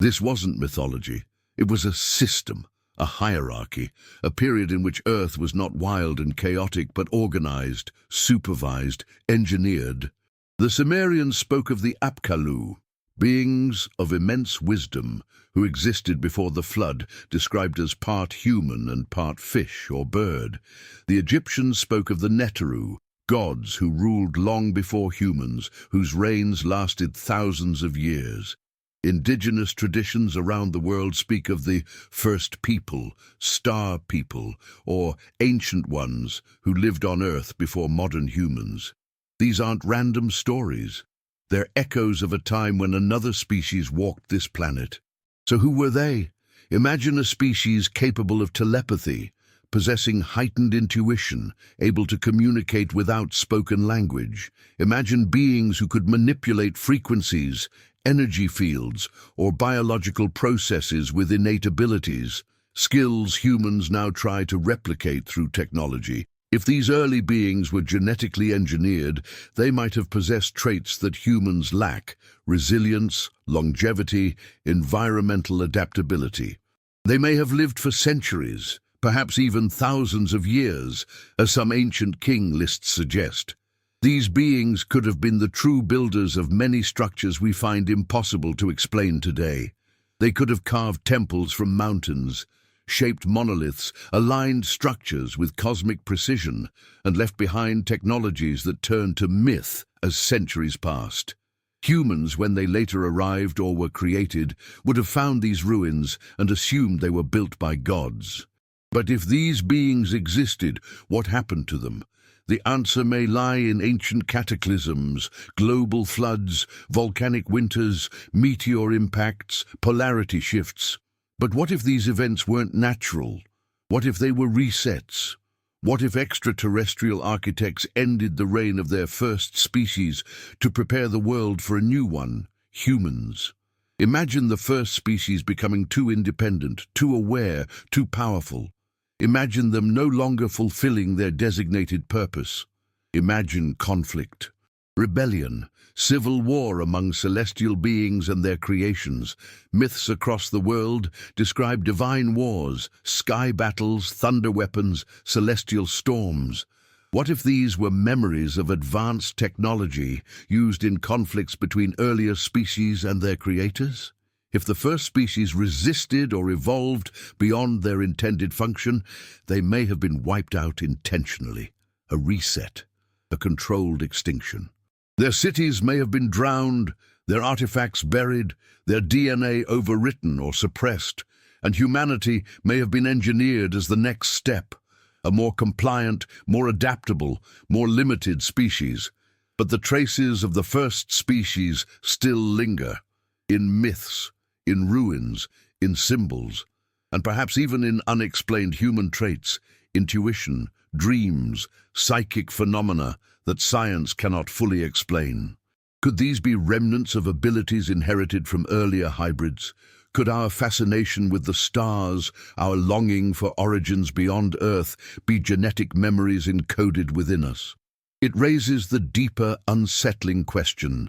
This wasn't mythology. It was a system. A hierarchy, a period in which Earth was not wild and chaotic but organized, supervised, engineered. The Sumerians spoke of the Apkallu, beings of immense wisdom who existed before the flood, described as part human and part fish or bird. The Egyptians spoke of the Neteru, gods who ruled long before humans, whose reigns lasted thousands of years. Indigenous traditions around the world speak of the first people, star people, or ancient ones who lived on Earth before modern humans. These aren't random stories. They're echoes of a time when another species walked this planet. So who were they? Imagine a species capable of telepathy, possessing heightened intuition, able to communicate without spoken language. Imagine beings who could manipulate frequencies, energy fields, or biological processes with innate abilities, skills humans now try to replicate through technology. If these early beings were genetically engineered, they might have possessed traits that humans lack: resilience, longevity, environmental adaptability. They may have lived for centuries, perhaps even thousands of years, as some ancient king lists suggest. These beings could have been the true builders of many structures we find impossible to explain today. They could have carved temples from mountains, shaped monoliths, aligned structures with cosmic precision, and left behind technologies that turned to myth as centuries passed. Humans, when they later arrived or were created, would have found these ruins and assumed they were built by gods. But if these beings existed, what happened to them? The answer may lie in ancient cataclysms, global floods, volcanic winters, meteor impacts, polarity shifts. But what if these events weren't natural? What if they were resets? What if extraterrestrial architects ended the reign of their first species to prepare the world for a new one, humans? Imagine the first species becoming too independent, too aware, too powerful. Imagine them no longer fulfilling their designated purpose. Imagine conflict, rebellion, civil war among celestial beings and their creations. Myths across the world describe divine wars, sky battles, thunder weapons, celestial storms. What if these were memories of advanced technology used in conflicts between earlier species and their creators? If the first species resisted or evolved beyond their intended function, they may have been wiped out intentionally. A reset, a controlled extinction. Their cities may have been drowned, their artifacts buried, their DNA overwritten or suppressed, and humanity may have been engineered as the next step, a more compliant, more adaptable, more limited species. But the traces of the first species still linger, in myths, in ruins, in symbols, and perhaps even in unexplained human traits, intuition, dreams, psychic phenomena that science cannot fully explain. Could these be remnants of abilities inherited from earlier hybrids? Could our fascination with the stars, our longing for origins beyond Earth, be genetic memories encoded within us? It raises the deeper, unsettling question: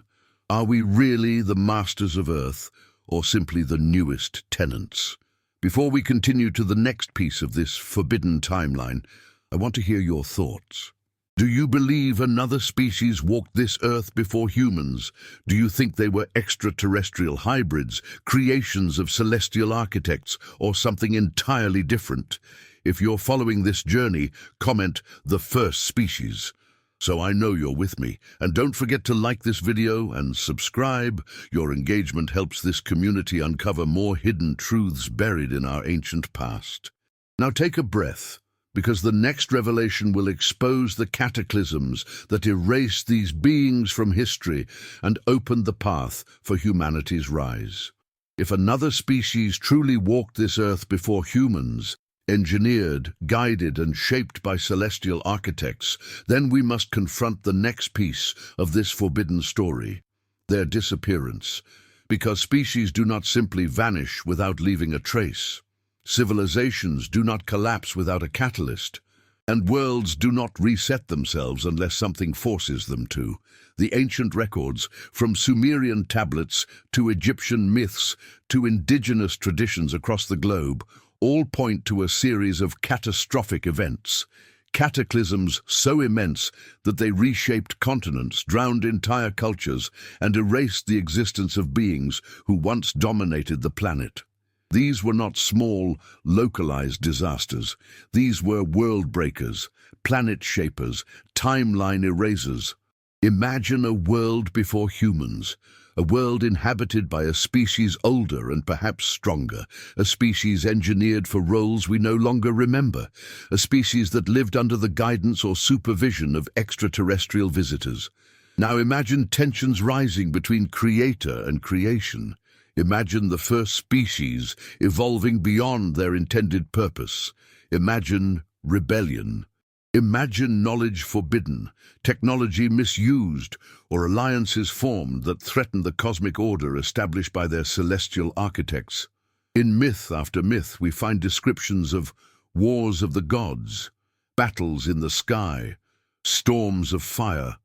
are we really the masters of Earth, or simply the newest tenants? Before we continue to the next piece of this forbidden timeline, I want to hear your thoughts. Do you believe another species walked this Earth before humans? Do you think they were extraterrestrial hybrids, creations of celestial architects, or something entirely different? If you're following this journey, comment "the first species," so I know you're with me. And don't forget to like this video and subscribe. Your engagement helps this community uncover more hidden truths buried in our ancient past. Now take a breath, because the next revelation will expose the cataclysms that erased these beings from history and opened the path for humanity's rise. If another species truly walked this Earth before humans, engineered, guided, and shaped by celestial architects, then we must confront the next piece of this forbidden story: their disappearance. Because species do not simply vanish without leaving a trace. Civilizations do not collapse without a catalyst, and worlds do not reset themselves unless something forces them to. The ancient records, from Sumerian tablets to Egyptian myths to indigenous traditions across the globe, all point to a series of catastrophic events. Cataclysms so immense that they reshaped continents, drowned entire cultures, and erased the existence of beings who once dominated the planet. These were not small, localized disasters. These were world breakers, planet shapers, timeline erasers. Imagine a world before humans, a world inhabited by a species older and perhaps stronger, a species engineered for roles we no longer remember, a species that lived under the guidance or supervision of extraterrestrial visitors. Now imagine tensions rising between creator and creation. Imagine the first species evolving beyond their intended purpose. Imagine rebellion. Imagine knowledge forbidden, technology misused, or alliances formed that threaten the cosmic order established by their celestial architects. In myth after myth, we find descriptions of wars of the gods, battles in the sky, storms of fire,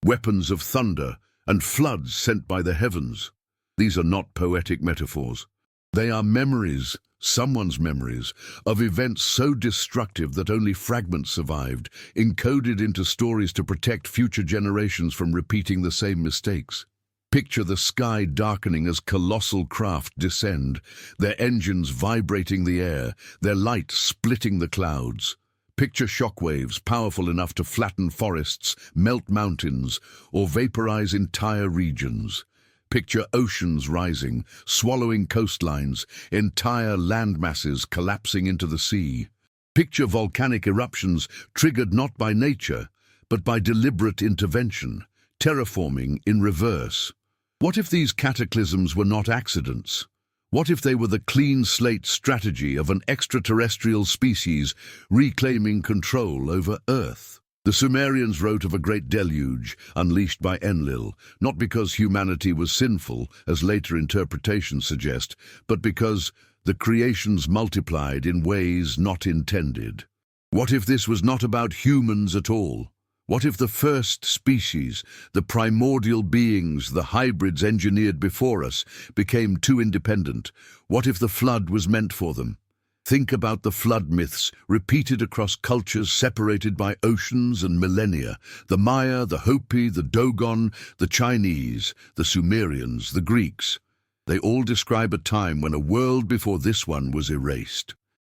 weapons of thunder, and floods sent by the heavens. These are not poetic metaphors. They are memories, someone's memories, of events so destructive that only fragments survived, encoded into stories to protect future generations from repeating the same mistakes. Picture the sky darkening as colossal craft descend, their engines vibrating the air, their light splitting the clouds. Picture shockwaves powerful enough to flatten forests, melt mountains, or vaporize entire regions. Picture oceans rising, swallowing coastlines, entire land masses collapsing into the sea. Picture volcanic eruptions triggered not by nature, but by deliberate intervention, terraforming in reverse. What if these cataclysms were not accidents? What if they were the clean slate strategy of an extraterrestrial species reclaiming control over Earth? The Sumerians wrote of a great deluge unleashed by Enlil, not because humanity was sinful, as later interpretations suggest, but because the creations multiplied in ways not intended. What if this was not about humans at all? What if the first species, the primordial beings, the hybrids engineered before us, became too independent? What if the flood was meant for them? Think about the flood myths repeated across cultures separated by oceans and millennia. The Maya, the Hopi, the Dogon, the Chinese, the Sumerians, the Greeks. They all describe a time when a world before this one was erased.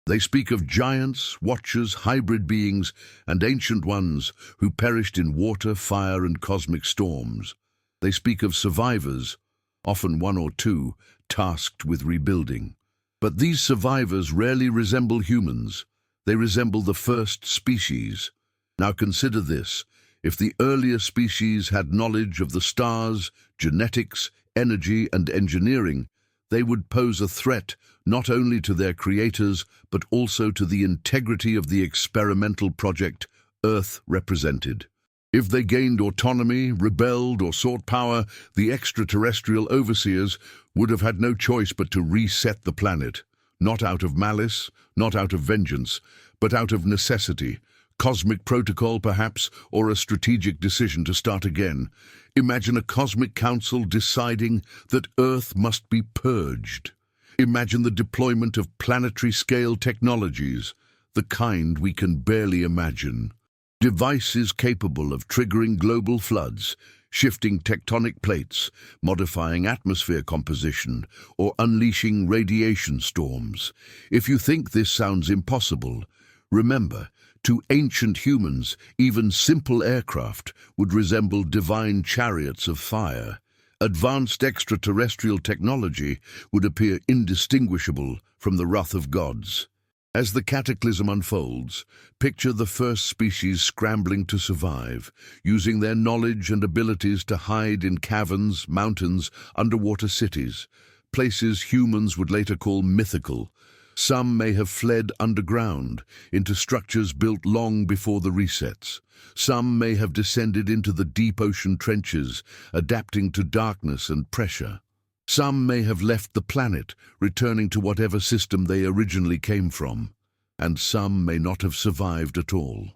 They speak of giants, watchers, hybrid beings, and ancient ones who perished in water, fire, and cosmic storms. They speak of survivors, often one or two, tasked with rebuilding. But these survivors rarely resemble humans. They resemble the first species. Now consider this. If the earlier species had knowledge of the stars, genetics, energy, and engineering, they would pose a threat not only to their creators, but also to the integrity of the experimental project Earth represented. If they gained autonomy, rebelled, or sought power, the extraterrestrial overseers would have had no choice but to reset the planet, not out of malice, not out of vengeance, but out of necessity, cosmic protocol perhaps, or a strategic decision to start again. Imagine a cosmic council deciding that Earth must be purged. Imagine the deployment of planetary-scale technologies, the kind we can barely imagine. Devices capable of triggering global floods, shifting tectonic plates, modifying atmosphere composition, or unleashing radiation storms. If you think this sounds impossible, remember, to ancient humans, even simple aircraft would resemble divine chariots of fire. Advanced extraterrestrial technology would appear indistinguishable from the wrath of gods. As the cataclysm unfolds, picture the first species scrambling to survive, using their knowledge and abilities to hide in caverns, mountains, underwater cities, places humans would later call mythical. Some may have fled underground, into structures built long before the resets. Some may have descended into the deep ocean trenches, adapting to darkness and pressure. Some may have left the planet, returning to whatever system they originally came from. And some may not have survived at all.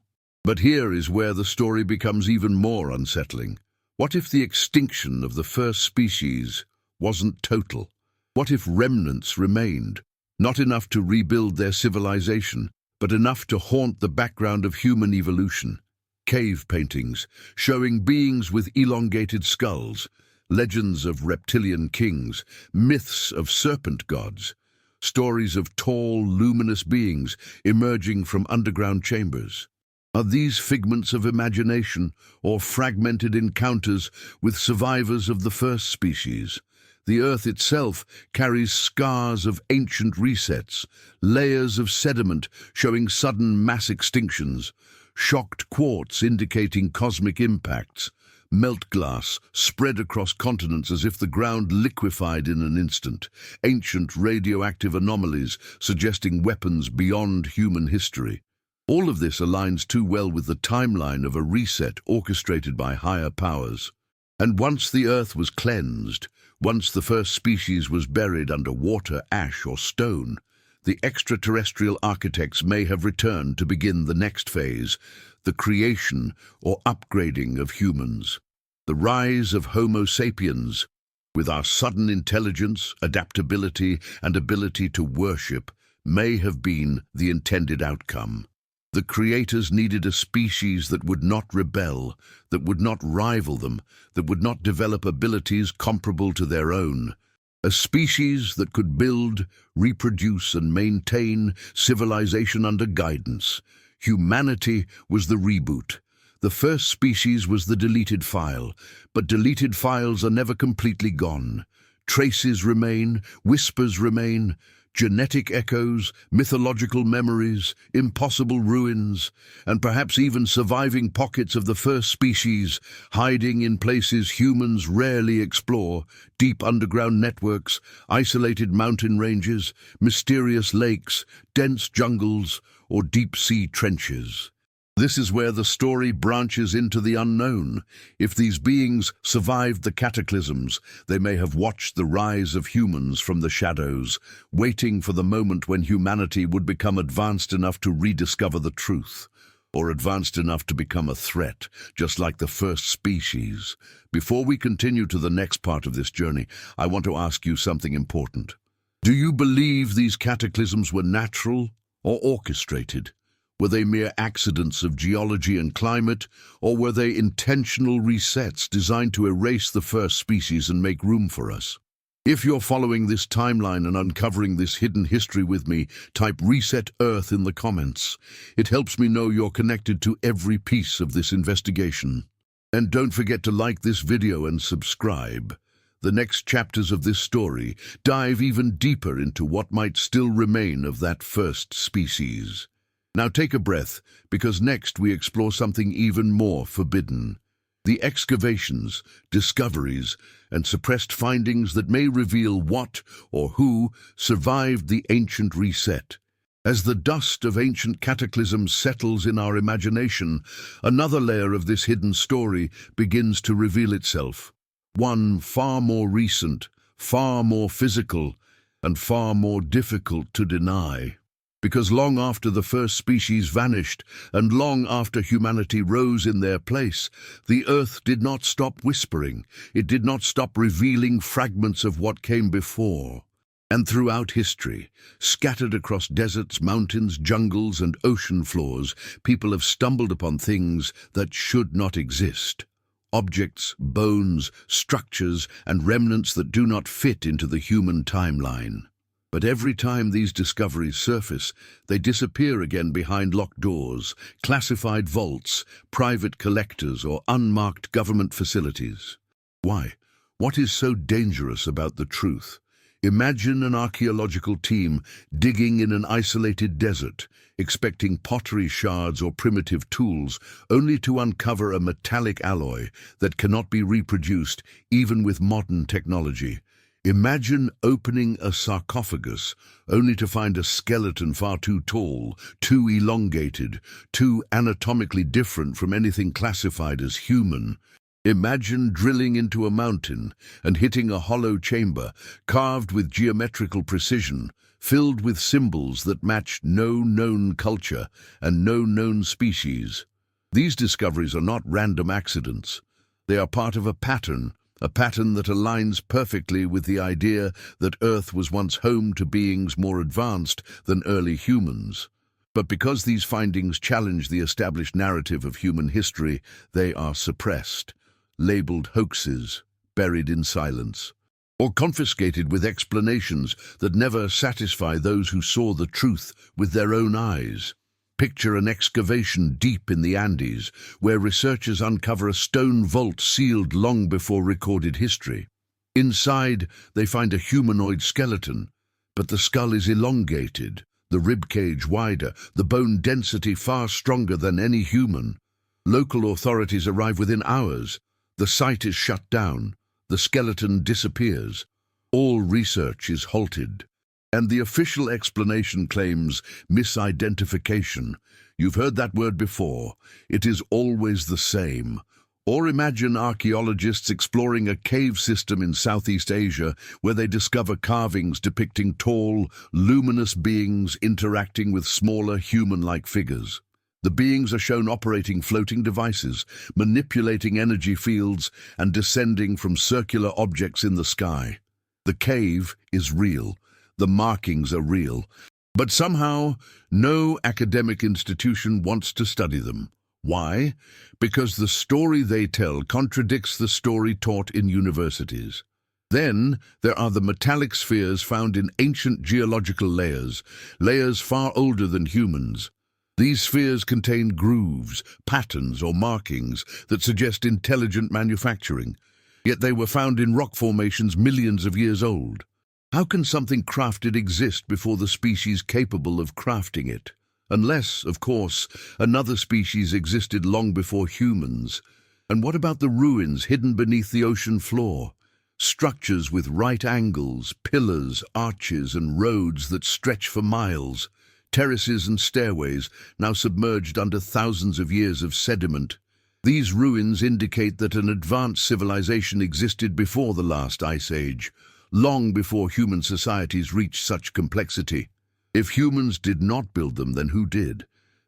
But here is where the story becomes even more unsettling. What if the extinction of the first species wasn't total? What if remnants remained? Not enough to rebuild their civilization, but enough to haunt the background of human evolution. Cave paintings, showing beings with elongated skulls, legends of reptilian kings, myths of serpent gods, stories of tall, luminous beings emerging from underground chambers. Are these figments of imagination or fragmented encounters with survivors of the first species? The Earth itself carries scars of ancient resets, layers of sediment showing sudden mass extinctions, shocked quartz indicating cosmic impacts, melt glass spread across continents as if the ground liquefied in an instant, ancient radioactive anomalies suggesting weapons beyond human history. All of this aligns too well with the timeline of a reset orchestrated by higher powers. And once the Earth was cleansed, once the first species was buried under water, ash, or stone, the extraterrestrial architects may have returned to begin the next phase, the creation or upgrading of humans. The rise of Homo sapiens, with our sudden intelligence, adaptability, and ability to worship, may have been the intended outcome. The creators needed a species that would not rebel, that would not rival them, that would not develop abilities comparable to their own. A species that could build, reproduce, and maintain civilization under guidance. Humanity was the reboot. The first species was the deleted file, but deleted files are never completely gone. Traces remain, whispers remain, genetic echoes, mythological memories, impossible ruins, and perhaps even surviving pockets of the first species, hiding in places humans rarely explore, deep underground networks, isolated mountain ranges, mysterious lakes, dense jungles, or deep-sea trenches. This is where the story branches into the unknown. If these beings survived the cataclysms, they may have watched the rise of humans from the shadows, waiting for the moment when humanity would become advanced enough to rediscover the truth. or advanced enough to become a threat, just like the first species. Before we continue to the next part of this journey, I want to ask you something important. Do you believe these cataclysms were natural or orchestrated? Were they mere accidents of geology and climate, or were they intentional resets designed to erase the first species and make room for us? If you're following this timeline and uncovering this hidden history with me, type Reset Earth in the comments. It helps me know you're connected to every piece of this investigation. And don't forget to like this video and subscribe. The next chapters of this story dive even deeper into what might still remain of that first species. Now take a breath, because next we explore something even more forbidden. The excavations, discoveries, and suppressed findings that may reveal what or who survived the ancient reset. As the dust of ancient cataclysms settles in our imagination, another layer of this hidden story begins to reveal itself. One far more recent, far more physical, and far more difficult to deny. Because long after the first species vanished, and long after humanity rose in their place, the Earth did not stop whispering. It did not stop revealing fragments of what came before. And throughout history, scattered across deserts, mountains, jungles, and ocean floors, people have stumbled upon things that should not exist. Objects, bones, structures, and remnants that do not fit into the human timeline. But every time these discoveries surface, they disappear again behind locked doors, classified vaults, private collectors, or unmarked government facilities. Why? What is so dangerous about the truth? Imagine an archaeological team digging in an isolated desert, expecting pottery shards or primitive tools, only to uncover a metallic alloy that cannot be reproduced even with modern technology. Imagine opening a sarcophagus only to find a skeleton far too tall, too elongated, too anatomically different from anything classified as human. Imagine drilling into a mountain and hitting a hollow chamber carved with geometrical precision, filled with symbols that matched no known culture and no known species. These discoveries are not random accidents. They are part of a pattern that aligns perfectly with the idea that Earth was once home to beings more advanced than early humans. But because these findings challenge the established narrative of human history, they are suppressed, labeled hoaxes, buried in silence, or confiscated with explanations that never satisfy those who saw the truth with their own eyes. Picture an excavation deep in the Andes, where researchers uncover a stone vault sealed long before recorded history. Inside, they find a humanoid skeleton, but the skull is elongated, the ribcage wider, the bone density far stronger than any human. Local authorities arrive within hours. The site is shut down. The skeleton disappears. All research is halted. And the official explanation claims misidentification. You've heard that word before. It is always the same. Or imagine archaeologists exploring a cave system in Southeast Asia where they discover carvings depicting tall, luminous beings interacting with smaller human-like figures. The beings are shown operating floating devices, manipulating energy fields, and descending from circular objects in the sky. The cave is real. The markings are real, but somehow no academic institution wants to study them. Why? Because the story they tell contradicts the story taught in universities. Then there are the metallic spheres found in ancient geological layers far older than humans. These spheres contain grooves, patterns, or markings that suggest intelligent manufacturing, yet they were found in rock formations millions of years old. How can something crafted exist before the species capable of crafting it? Unless, of course, another species existed long before humans. And what about the ruins hidden beneath the ocean floor? Structures with right angles, pillars, arches, and roads that stretch for miles. Terraces and stairways, now submerged under thousands of years of sediment. These ruins indicate that an advanced civilization existed before the last ice age, long before human societies reached such complexity. If humans did not build them, then who did?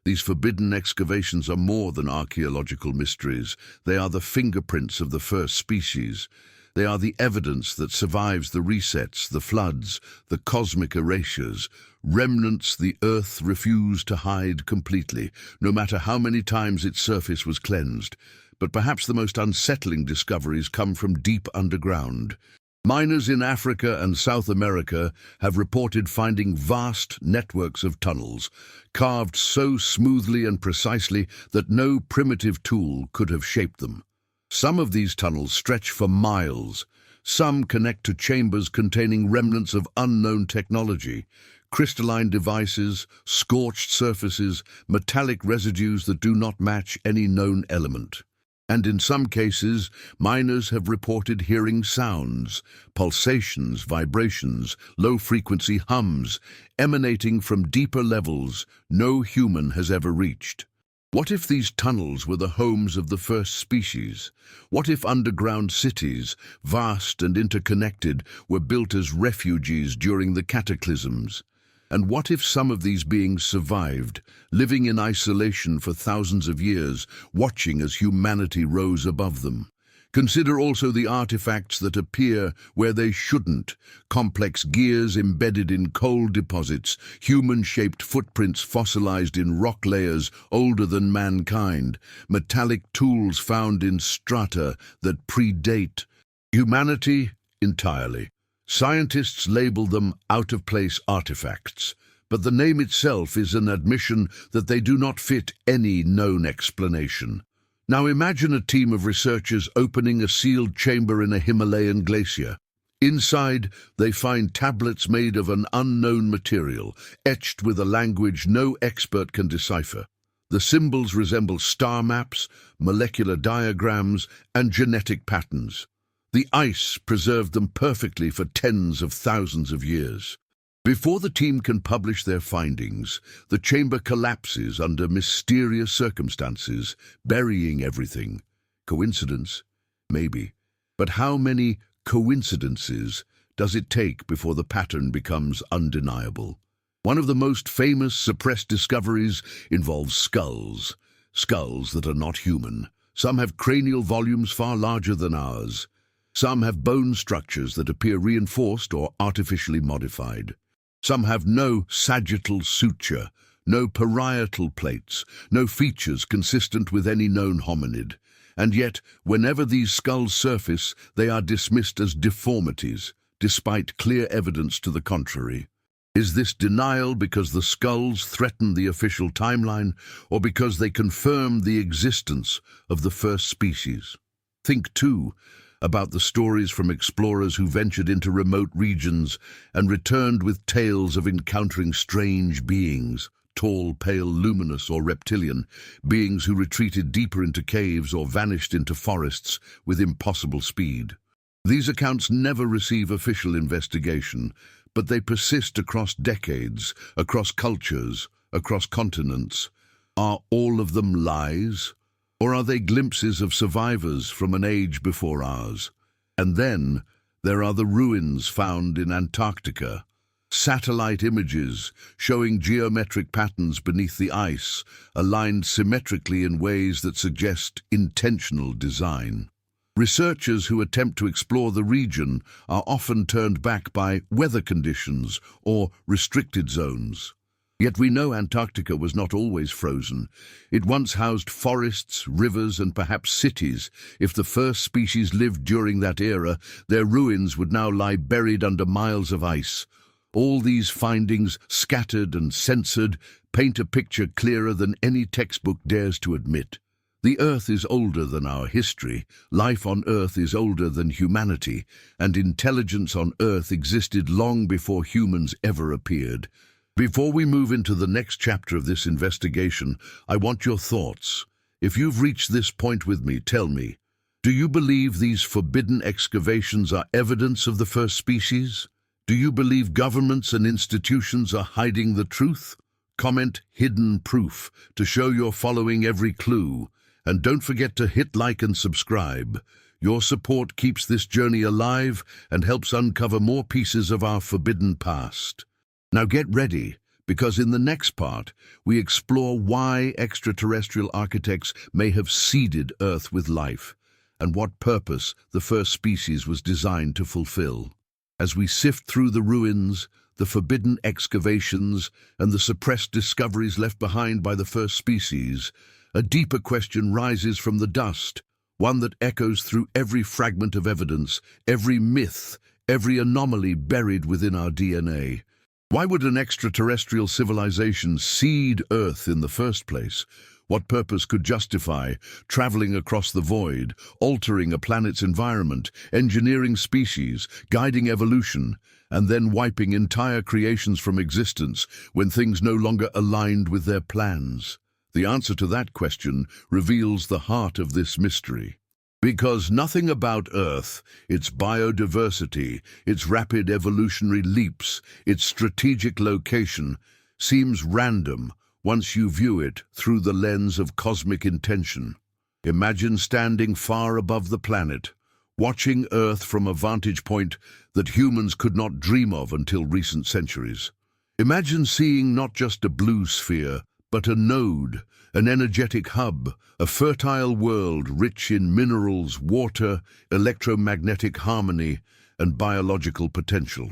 These forbidden excavations are more than archaeological mysteries. They are the fingerprints of the first species. They are the evidence that survives the resets, the floods, the cosmic erasures, remnants the Earth refused to hide completely, no matter how many times its surface was cleansed. But perhaps the most unsettling discoveries come from deep underground. Miners in Africa and South America have reported finding vast networks of tunnels, carved so smoothly and precisely that no primitive tool could have shaped them. Some of these tunnels stretch for miles. Some connect to chambers containing remnants of unknown technology, crystalline devices, scorched surfaces, metallic residues that do not match any known element. And in some cases, miners have reported hearing sounds, pulsations, vibrations, low-frequency hums, emanating from deeper levels no human has ever reached. What if these tunnels were the homes of the first species? What if underground cities, vast and interconnected, were built as refugees during the cataclysms? And what if some of these beings survived, living in isolation for thousands of years, watching as humanity rose above them? Consider also the artifacts that appear where they shouldn't: complex gears embedded in coal deposits, human-shaped footprints fossilized in rock layers older than mankind, metallic tools found in strata that predate humanity entirely. Scientists label them out-of-place artifacts, but the name itself is an admission that they do not fit any known explanation. Now imagine a team of researchers opening a sealed chamber in a Himalayan glacier. Inside, they find tablets made of an unknown material, etched with a language no expert can decipher. The symbols resemble star maps, molecular diagrams, and genetic patterns. The ice preserved them perfectly for tens of thousands of years. Before the team can publish their findings, the chamber collapses under mysterious circumstances, burying everything. Coincidence? Maybe. But how many coincidences does it take before the pattern becomes undeniable? One of the most famous suppressed discoveries involves skulls. Skulls that are not human. Some have cranial volumes far larger than ours. Some have bone structures that appear reinforced or artificially modified. Some have no sagittal suture, no parietal plates, no features consistent with any known hominid. And yet, whenever these skulls surface, they are dismissed as deformities, despite clear evidence to the contrary. Is this denial because the skulls threaten the official timeline, or because they confirm the existence of the first species? Think, too, about the stories from explorers who ventured into remote regions and returned with tales of encountering strange beings, tall, pale, luminous, or reptilian, beings who retreated deeper into caves or vanished into forests with impossible speed. These accounts never receive official investigation, but they persist across decades, across cultures, across continents. Are all of them lies? Or are they glimpses of survivors from an age before ours? And then there are the ruins found in Antarctica. Satellite images showing geometric patterns beneath the ice, aligned symmetrically in ways that suggest intentional design. Researchers who attempt to explore the region are often turned back by weather conditions or restricted zones. Yet we know Antarctica was not always frozen. It once housed forests, rivers, and perhaps cities. If the first species lived during that era, their ruins would now lie buried under miles of ice. All these findings, scattered and censored, paint a picture clearer than any textbook dares to admit. The Earth is older than our history, life on Earth is older than humanity, and intelligence on Earth existed long before humans ever appeared. Before we move into the next chapter of this investigation, I want your thoughts. If you've reached this point with me, tell me, do you believe these forbidden excavations are evidence of the first species? Do you believe governments and institutions are hiding the truth? Comment "hidden proof" to show you're following every clue. And don't forget to hit like and subscribe. Your support keeps this journey alive and helps uncover more pieces of our forbidden past. Now get ready, because in the next part, we explore why extraterrestrial architects may have seeded Earth with life, and what purpose the first species was designed to fulfill. As we sift through the ruins, the forbidden excavations, and the suppressed discoveries left behind by the first species, a deeper question rises from the dust, one that echoes through every fragment of evidence, every myth, every anomaly buried within our DNA. Why would an extraterrestrial civilization seed Earth in the first place? What purpose could justify traveling across the void, altering a planet's environment, engineering species, guiding evolution, and then wiping entire creations from existence when things no longer aligned with their plans? The answer to that question reveals the heart of this mystery. Because nothing about Earth, its biodiversity, its rapid evolutionary leaps, its strategic location, seems random once you view it through the lens of cosmic intention. Imagine standing far above the planet, watching Earth from a vantage point that humans could not dream of until recent centuries. Imagine seeing not just a blue sphere, but a node, an energetic hub, a fertile world rich in minerals, water, electromagnetic harmony, and biological potential.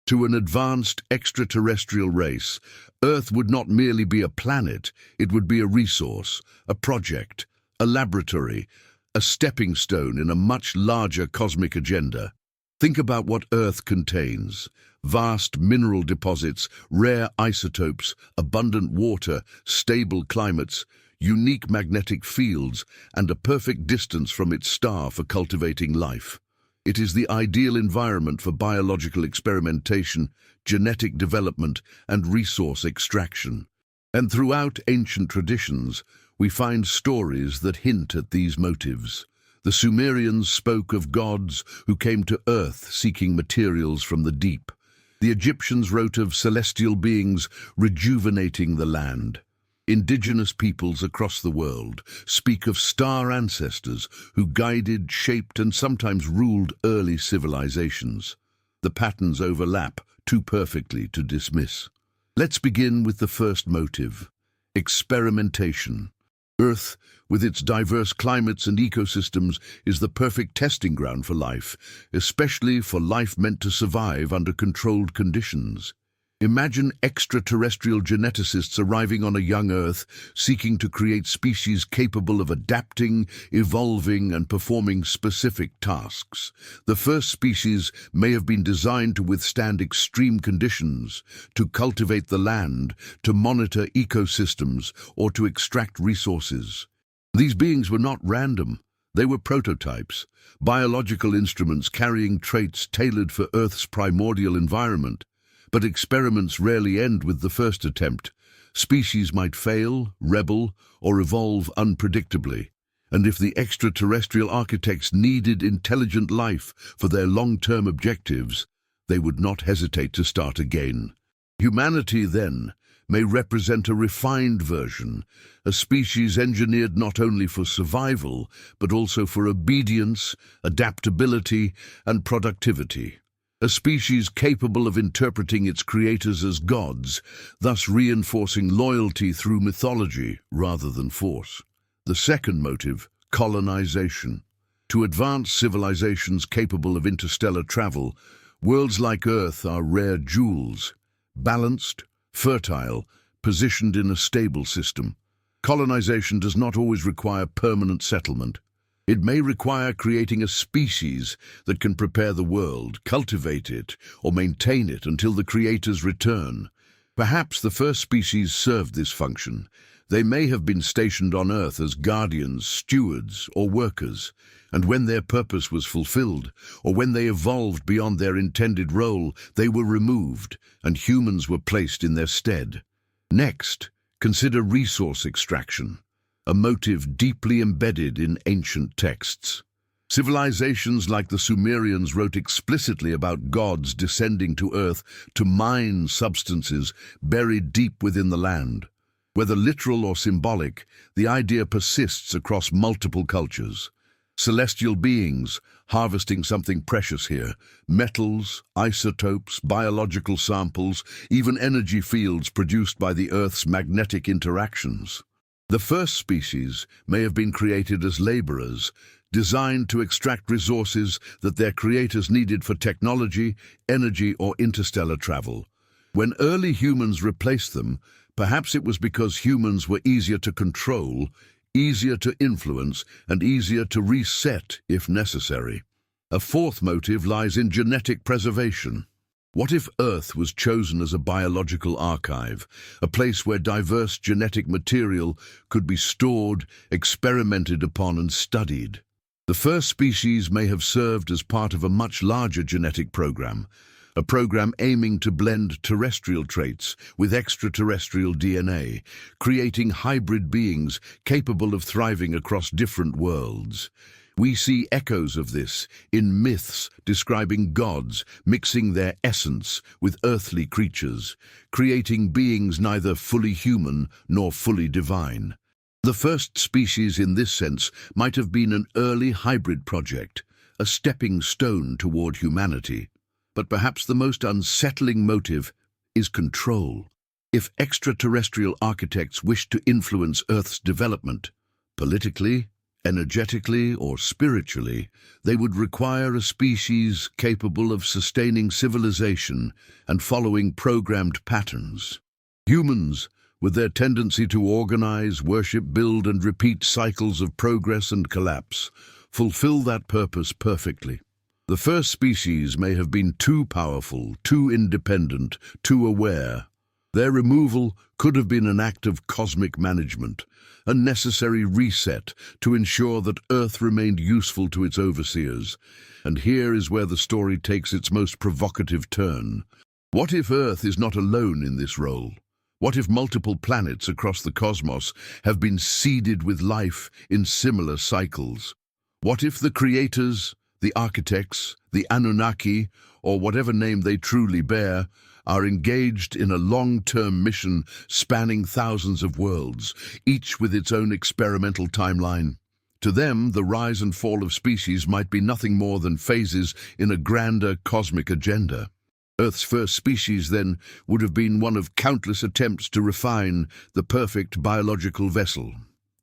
To an advanced extraterrestrial race, Earth would not merely be a planet, it would be a resource, a project, a laboratory, a stepping stone in a much larger cosmic agenda. Think about what Earth contains: vast mineral deposits, rare isotopes, abundant water, stable climates, unique magnetic fields, and a perfect distance from its star for cultivating life. It is the ideal environment for biological experimentation, genetic development, and resource extraction. And throughout ancient traditions, we find stories that hint at these motives. The Sumerians spoke of gods who came to Earth seeking materials from the deep. The Egyptians wrote of celestial beings rejuvenating the land. Indigenous peoples across the world speak of star ancestors who guided, shaped, and sometimes ruled early civilizations. The patterns overlap too perfectly to dismiss. Let's begin with the first motive: experimentation. Earth, with its diverse climates and ecosystems, is the perfect testing ground for life, especially for life meant to survive under controlled conditions. Imagine extraterrestrial geneticists arriving on a young Earth, seeking to create species capable of adapting, evolving, and performing specific tasks. The first species may have been designed to withstand extreme conditions, to cultivate the land, to monitor ecosystems, or to extract resources. These beings were not random. They were prototypes, biological instruments carrying traits tailored for Earth's primordial environment. But experiments rarely end with the first attempt. Species might fail, rebel, or evolve unpredictably. And if the extraterrestrial architects needed intelligent life for their long-term objectives, they would not hesitate to start again. Humanity, then, may represent a refined version, a species engineered not only for survival, but also for obedience, adaptability, and productivity. A species capable of interpreting its creators as gods, thus reinforcing loyalty through mythology rather than force. The second motive: colonization. To advance civilizations capable of interstellar travel, worlds like Earth are rare jewels, balanced, fertile, positioned in a stable system. Colonization does not always require permanent settlement. It may require creating a species that can prepare the world, cultivate it, or maintain it until the creators return. Perhaps the first species served this function. They may have been stationed on Earth as guardians, stewards, or workers, and when their purpose was fulfilled, or when they evolved beyond their intended role, they were removed, and humans were placed in their stead. Next, consider resource extraction, a motive deeply embedded in ancient texts. Civilizations like the Sumerians wrote explicitly about gods descending to Earth to mine substances buried deep within the land. Whether literal or symbolic, the idea persists across multiple cultures. Celestial beings, harvesting something precious here. Metals, isotopes, biological samples, even energy fields produced by the Earth's magnetic interactions. The first species may have been created as laborers, designed to extract resources that their creators needed for technology, energy, or interstellar travel. When early humans replaced them, perhaps it was because humans were easier to control, easier to influence, and easier to reset if necessary. A fourth motive lies in genetic preservation. What if Earth was chosen as a biological archive, a place where diverse genetic material could be stored, experimented upon, and studied? The first species may have served as part of a much larger genetic program, a program aiming to blend terrestrial traits with extraterrestrial DNA, creating hybrid beings capable of thriving across different worlds. We see echoes of this in myths describing gods mixing their essence with earthly creatures, creating beings neither fully human nor fully divine. The first species in this sense might have been an early hybrid project, a stepping stone toward humanity. But perhaps the most unsettling motive is control. If extraterrestrial architects wish to influence Earth's development, politically, energetically, or spiritually, they would require a species capable of sustaining civilization and following programmed patterns. Humans, with their tendency to organize, worship, build, and repeat cycles of progress and collapse, fulfill that purpose perfectly. The first species may have been too powerful, too independent, too aware. Their removal could have been an act of cosmic management, a necessary reset to ensure that Earth remained useful to its overseers. And here is where the story takes its most provocative turn. What if Earth is not alone in this role? What if multiple planets across the cosmos have been seeded with life in similar cycles? What if the creators, the architects, the Anunnaki, or whatever name they truly bear, are engaged in a long-term mission spanning thousands of worlds, each with its own experimental timeline? To them, the rise and fall of species might be nothing more than phases in a grander cosmic agenda. Earth's first species, then, would have been one of countless attempts to refine the perfect biological vessel.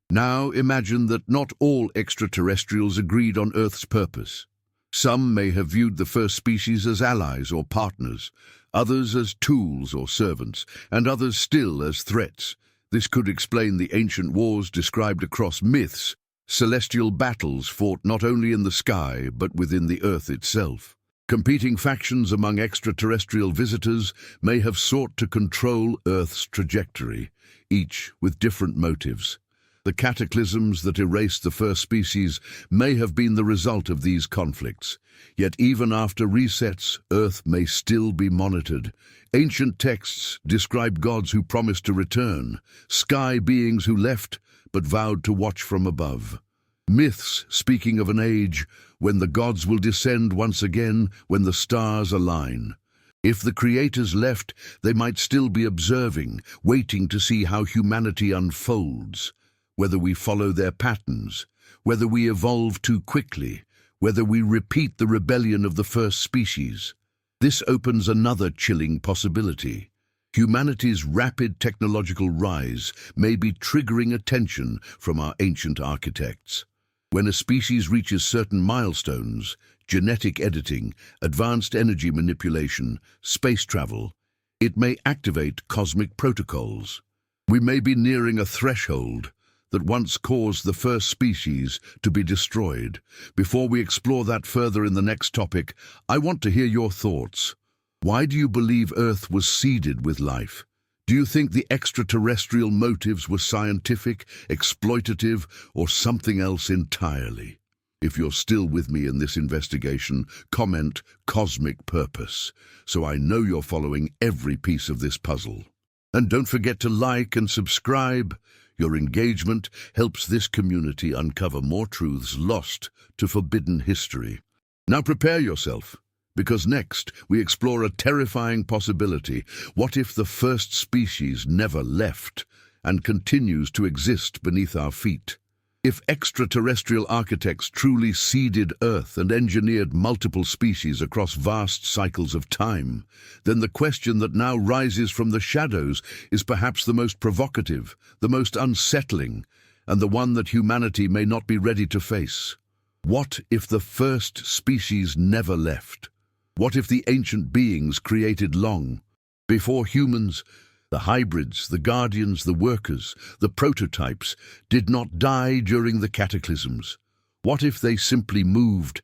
Now imagine that not all extraterrestrials agreed on Earth's purpose. Some may have viewed the first species as allies or partners, others as tools or servants, and others still as threats. This could explain the ancient wars described across myths, celestial battles fought not only in the sky but within the Earth itself. Competing factions among extraterrestrial visitors may have sought to control Earth's trajectory, each with different motives. The cataclysms that erased the first species may have been the result of these conflicts. Yet even after resets, Earth may still be monitored. Ancient texts describe gods who promised to return, sky beings who left but vowed to watch from above. Myths speaking of an age when the gods will descend once again when the stars align. If the creators left, they might still be observing, waiting to see how humanity unfolds. Whether we follow their patterns, whether we evolve too quickly, whether we repeat the rebellion of the first species. This opens another chilling possibility. Humanity's rapid technological rise may be triggering attention from our ancient architects. When a species reaches certain milestones, genetic editing, advanced energy manipulation, space travel, it may activate cosmic protocols. We may be nearing a threshold that once caused the first species to be destroyed. Before we explore that further in the next topic, I want to hear your thoughts. Why do you believe Earth was seeded with life? Do you think the extraterrestrial motives were scientific, exploitative, or something else entirely? If you're still with me in this investigation, comment "cosmic purpose," so I know you're following every piece of this puzzle. And don't forget to like and subscribe. Your engagement helps this community uncover more truths lost to forbidden history. Now prepare yourself, because next we explore a terrifying possibility. What if the first species never left and continues to exist beneath our feet? If extraterrestrial architects truly seeded Earth and engineered multiple species across vast cycles of time, then the question that now rises from the shadows is perhaps the most provocative, the most unsettling, and the one that humanity may not be ready to face. What if the first species never left? What if the ancient beings created long before humans, the hybrids, the guardians, the workers, the prototypes, did not die during the cataclysms? What if they simply moved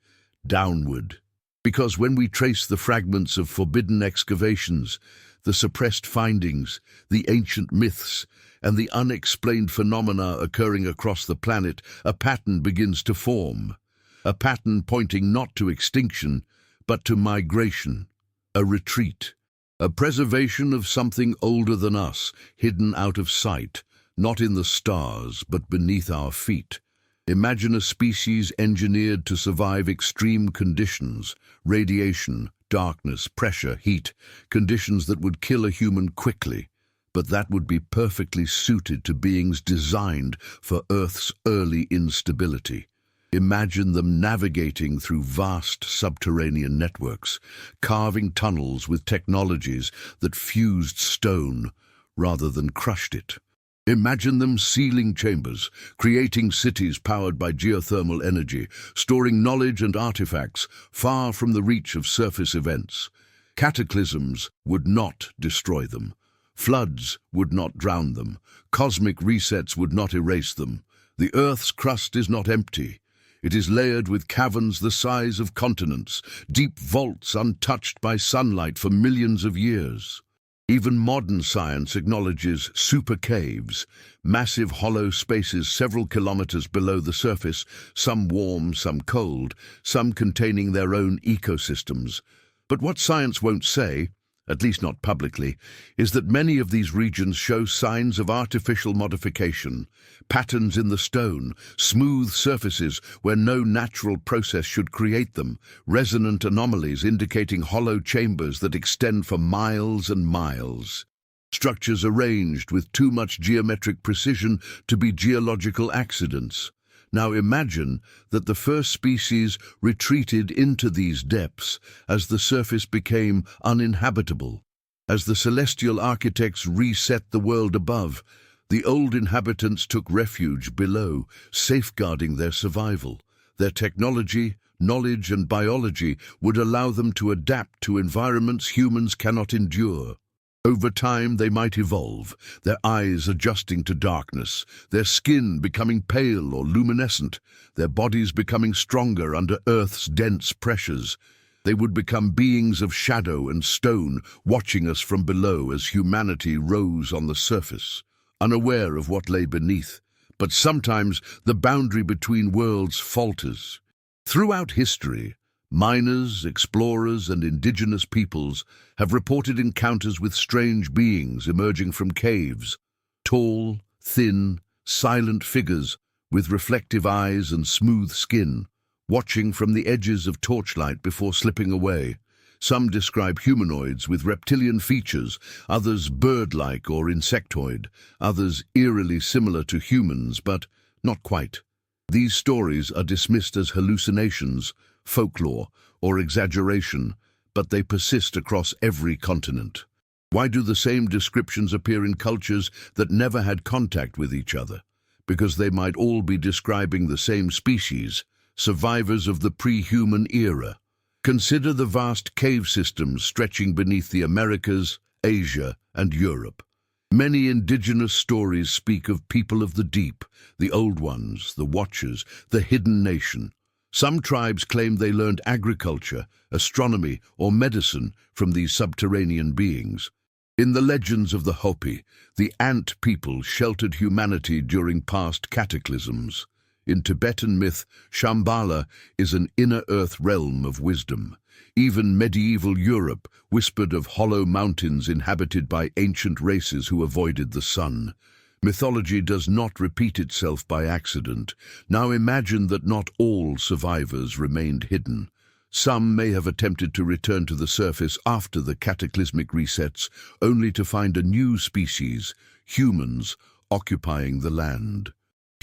downward? Because when we trace the fragments of forbidden excavations, the suppressed findings, the ancient myths, and the unexplained phenomena occurring across the planet, a pattern begins to form. A pattern pointing not to extinction, but to migration, a retreat, a preservation of something older than us, hidden out of sight, not in the stars, but beneath our feet. Imagine a species engineered to survive extreme conditions, radiation, darkness, pressure, heat, conditions that would kill a human quickly, but that would be perfectly suited to beings designed for Earth's early instability. Imagine them navigating through vast subterranean networks, carving tunnels with technologies that fused stone rather than crushed it. Imagine them sealing chambers, creating cities powered by geothermal energy, storing knowledge and artifacts far from the reach of surface events. Cataclysms would not destroy them. Floods would not drown them. Cosmic resets would not erase them. The Earth's crust is not empty. It is layered with caverns the size of continents, deep vaults untouched by sunlight for millions of years. Even modern science acknowledges super caves, massive hollow spaces several kilometers below the surface, some warm, some cold, some containing their own ecosystems. But what science won't say, at least not publicly, is that many of these regions show signs of artificial modification, patterns in the stone, smooth surfaces where no natural process should create them, resonant anomalies indicating hollow chambers that extend for miles and miles. Structures arranged with too much geometric precision to be geological accidents. Now imagine that the first species retreated into these depths as the surface became uninhabitable. As the celestial architects reset the world above, the old inhabitants took refuge below, safeguarding their survival. Their technology, knowledge, and biology would allow them to adapt to environments humans cannot endure. Over time, they might evolve, their eyes adjusting to darkness, their skin becoming pale or luminescent, their bodies becoming stronger under Earth's dense pressures. They would become beings of shadow and stone, watching us from below as humanity rose on the surface, unaware of what lay beneath. But sometimes the boundary between worlds falters. Throughout history, miners, explorers, and indigenous peoples have reported encounters with strange beings emerging from caves, tall, thin, silent figures with reflective eyes and smooth skin, watching from the edges of torchlight before slipping away. Some describe humanoids with reptilian features, others bird-like or insectoid, others eerily similar to humans, but not quite. These stories are dismissed as hallucinations, folklore, or exaggeration, but they persist across every continent. Why do the same descriptions appear in cultures that never had contact with each other? Because they might all be describing the same species, survivors of the pre-human era. Consider the vast cave systems stretching beneath the Americas, Asia, and Europe. Many indigenous stories speak of people of the deep, the old ones, the watchers, the hidden nation. Some tribes claim they learned agriculture, astronomy, or medicine from these subterranean beings. In the legends of the Hopi, the ant people sheltered humanity during past cataclysms. In Tibetan myth, Shambhala is an inner earth realm of wisdom. Even medieval Europe whispered of hollow mountains inhabited by ancient races who avoided the sun. Mythology does not repeat itself by accident. Now imagine that not all survivors remained hidden. Some may have attempted to return to the surface after the cataclysmic resets, only to find a new species, humans, occupying the land.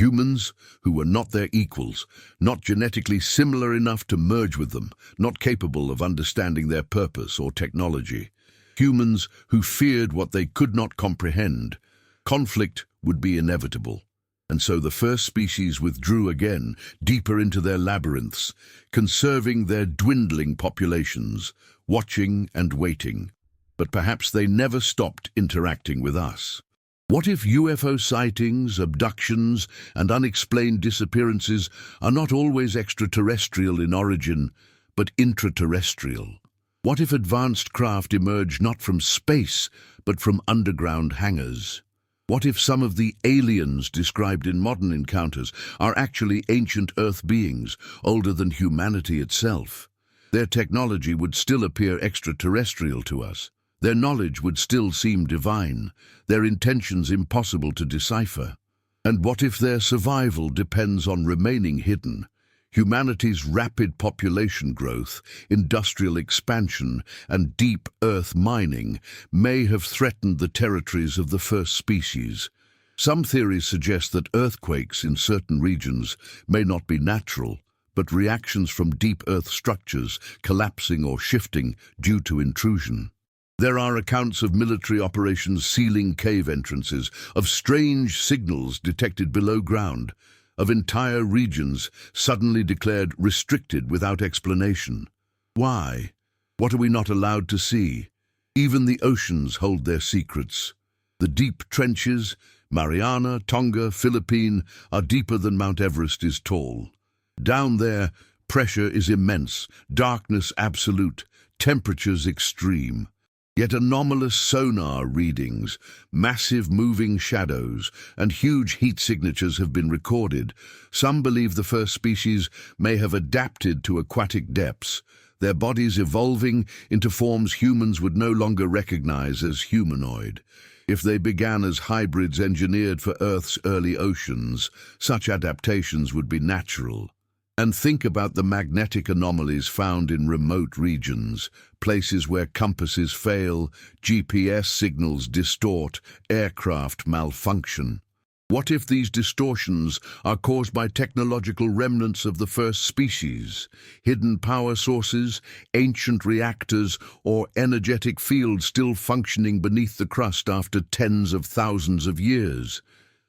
Humans who were not their equals, not genetically similar enough to merge with them, not capable of understanding their purpose or technology. Humans who feared what they could not comprehend. Conflict would be inevitable. And so the first species withdrew again, deeper into their labyrinths, conserving their dwindling populations, watching and waiting. But perhaps they never stopped interacting with us. What if UFO sightings, abductions, and unexplained disappearances are not always extraterrestrial in origin, but intraterrestrial? What if advanced craft emerge not from space, but from underground hangars? What if some of the aliens described in modern encounters are actually ancient Earth beings, older than humanity itself? Their technology would still appear extraterrestrial to us. Their knowledge would still seem divine, their intentions impossible to decipher. And what if their survival depends on remaining hidden? Humanity's rapid population growth, industrial expansion, and deep earth mining may have threatened the territories of the first species. Some theories suggest that earthquakes in certain regions may not be natural, but reactions from deep earth structures collapsing or shifting due to intrusion. There are accounts of military operations sealing cave entrances, of strange signals detected below ground, of entire regions suddenly declared restricted without explanation. Why? What are we not allowed to see? Even the oceans hold their secrets. The deep trenches, Mariana, Tonga, Philippine, are deeper than Mount Everest is tall. Down there, pressure is immense, darkness absolute, temperatures extreme. Yet anomalous sonar readings, massive moving shadows, and huge heat signatures have been recorded. Some believe the first species may have adapted to aquatic depths, their bodies evolving into forms humans would no longer recognize as humanoid. If they began as hybrids engineered for Earth's early oceans, such adaptations would be natural. And think about the magnetic anomalies found in remote regions, places where compasses fail, GPS signals distort, aircraft malfunction. What if these distortions are caused by technological remnants of the first species, hidden power sources, ancient reactors, or energetic fields still functioning beneath the crust after tens of thousands of years?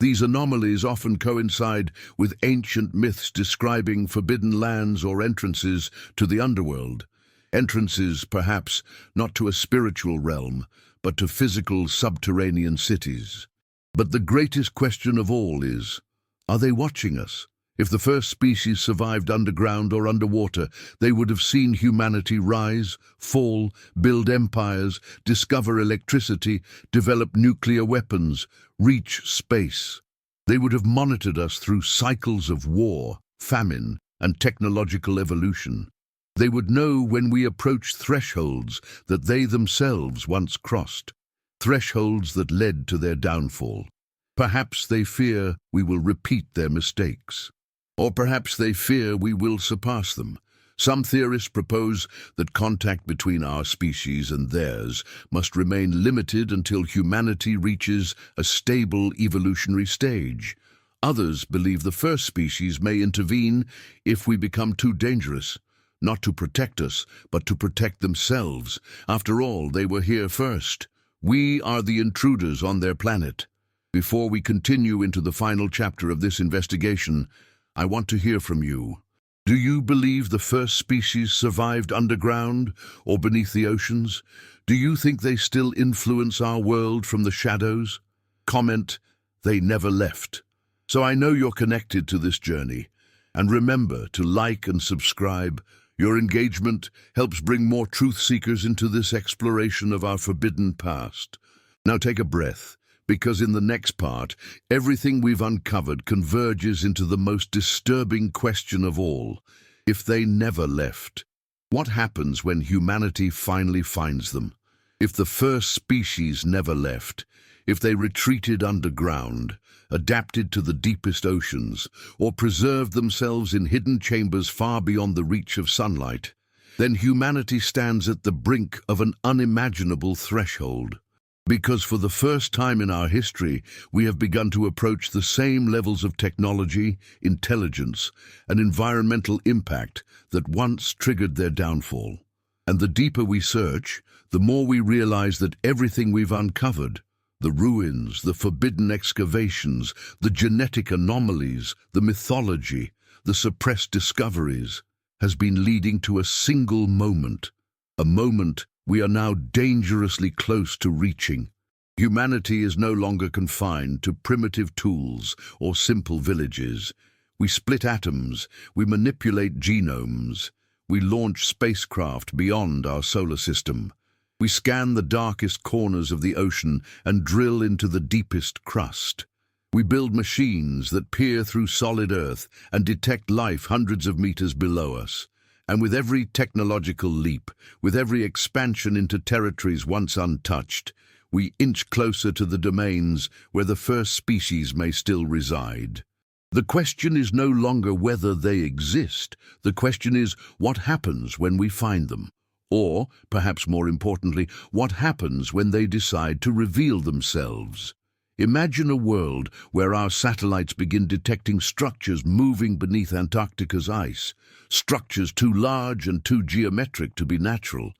These anomalies often coincide with ancient myths describing forbidden lands or entrances to the underworld. Entrances, perhaps, not to a spiritual realm, but to physical subterranean cities. But the greatest question of all is, are they watching us? If the first species survived underground or underwater, they would have seen humanity rise, fall, build empires, discover electricity, develop nuclear weapons, reach space. They would have monitored us through cycles of war, famine, and technological evolution. They would know when we approached thresholds that they themselves once crossed, thresholds that led to their downfall. Perhaps they fear we will repeat their mistakes. Or perhaps they fear we will surpass them. Some theorists propose that contact between our species and theirs must remain limited until humanity reaches a stable evolutionary stage. Others believe the first species may intervene if we become too dangerous, not to protect us, but to protect themselves. After all, they were here first. We are the intruders on their planet. Before we continue into the final chapter of this investigation, I want to hear from you. Do you believe the first species survived underground or beneath the oceans? Do you think they still influence our world from the shadows? Comment, they never left. So I know you're connected to this journey. And remember to like and subscribe. Your engagement helps bring more truth seekers into this exploration of our forbidden past. Now take a breath, because in the next part, everything we've uncovered converges into the most disturbing question of all. If they never left, what happens when humanity finally finds them? If the first species never left, if they retreated underground, adapted to the deepest oceans, or preserved themselves in hidden chambers far beyond the reach of sunlight, then humanity stands at the brink of an unimaginable threshold. Because for the first time in our history, we have begun to approach the same levels of technology, intelligence, and environmental impact that once triggered their downfall. And the deeper we search, the more we realize that everything we've uncovered, the ruins, the forbidden excavations, the genetic anomalies, the mythology, the suppressed discoveries, has been leading to a single moment, a moment we are now dangerously close to reaching. Humanity is no longer confined to primitive tools or simple villages. We split atoms, we manipulate genomes, we launch spacecraft beyond our solar system. We scan the darkest corners of the ocean and drill into the deepest crust. We build machines that peer through solid Earth and detect life hundreds of meters below us. And with every technological leap, with every expansion into territories once untouched, we inch closer to the domains where the first species may still reside. The question is no longer whether they exist. The question is what happens when we find them. Or, perhaps more importantly, what happens when they decide to reveal themselves? Imagine a world where our satellites begin detecting structures moving beneath Antarctica's ice, structures too large and too geometric to be natural.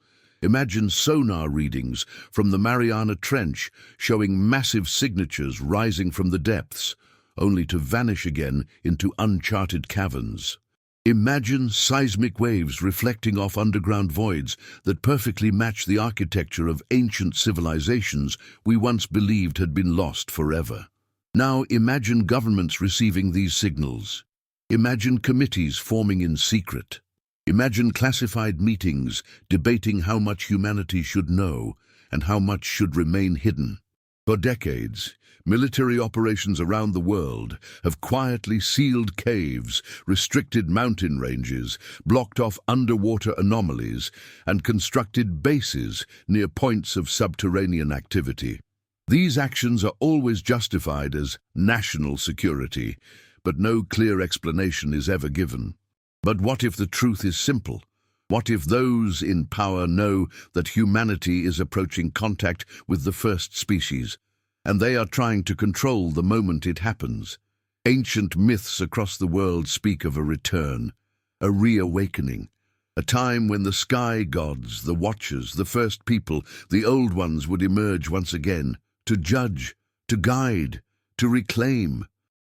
Imagine sonar readings from the Mariana Trench showing massive signatures rising from the depths, only to vanish again into uncharted caverns. Imagine seismic waves reflecting off underground voids that perfectly match the architecture of ancient civilizations we once believed had been lost forever. Now imagine governments receiving these signals. Imagine committees forming in secret. Imagine classified meetings debating how much humanity should know and how much should remain hidden. For decades, military operations around the world have quietly sealed caves, restricted mountain ranges, blocked off underwater anomalies, and constructed bases near points of subterranean activity. These actions are always justified as national security, but no clear explanation is ever given. But what if the truth is simple? What if those in power know that humanity is approaching contact with the first species, and they are trying to control the moment it happens? Ancient myths across the world speak of a return, a reawakening, a time when the sky gods, the watchers, the first people, the old ones would emerge once again, to judge, to guide, to reclaim.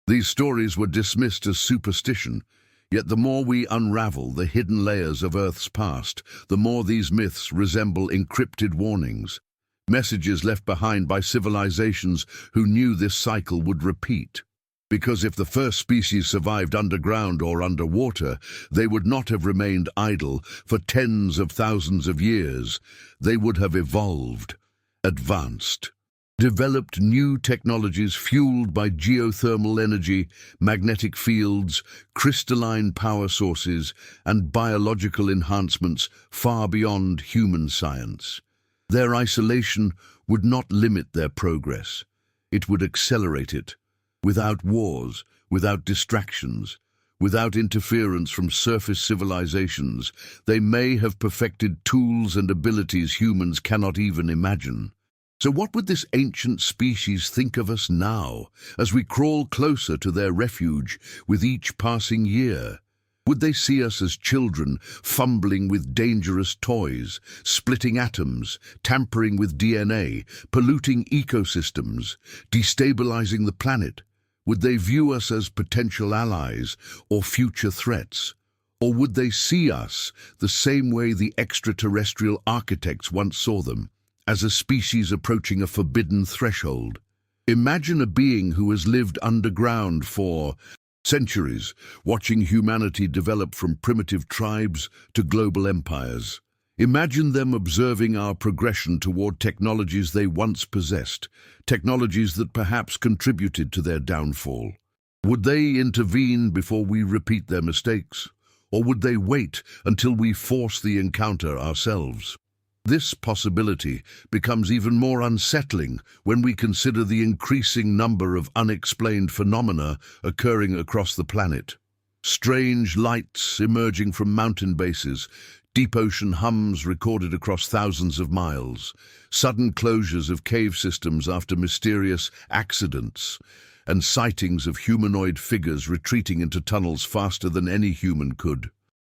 These stories were dismissed as superstition, yet the more we unravel the hidden layers of Earth's past, the more these myths resemble encrypted warnings, messages left behind by civilizations who knew this cycle would repeat. Because if the first species survived underground or underwater, they would not have remained idle for tens of thousands of years. They would have evolved, advanced, developed new technologies fueled by geothermal energy, magnetic fields, crystalline power sources, and biological enhancements far beyond human science. Their isolation would not limit their progress. It would accelerate it. Without wars, without distractions, without interference from surface civilizations, they may have perfected tools and abilities humans cannot even imagine. So what would this ancient species think of us now, as we crawl closer to their refuge with each passing year? Would they see us as children, fumbling with dangerous toys, splitting atoms, tampering with DNA, polluting ecosystems, destabilizing the planet? Would they view us as potential allies or future threats? Or would they see us the same way the extraterrestrial architects once saw them, as a species approaching a forbidden threshold? Imagine a being who has lived underground for centuries, watching humanity develop from primitive tribes to global empires. Imagine them observing our progression toward technologies they once possessed, technologies that perhaps contributed to their downfall. Would they intervene before we repeat their mistakes? Or would they wait until we force the encounter ourselves? This possibility becomes even more unsettling when we consider the increasing number of unexplained phenomena occurring across the planet. Strange lights emerging from mountain bases, deep ocean hums recorded across thousands of miles, sudden closures of cave systems after mysterious accidents, and sightings of humanoid figures retreating into tunnels faster than any human could.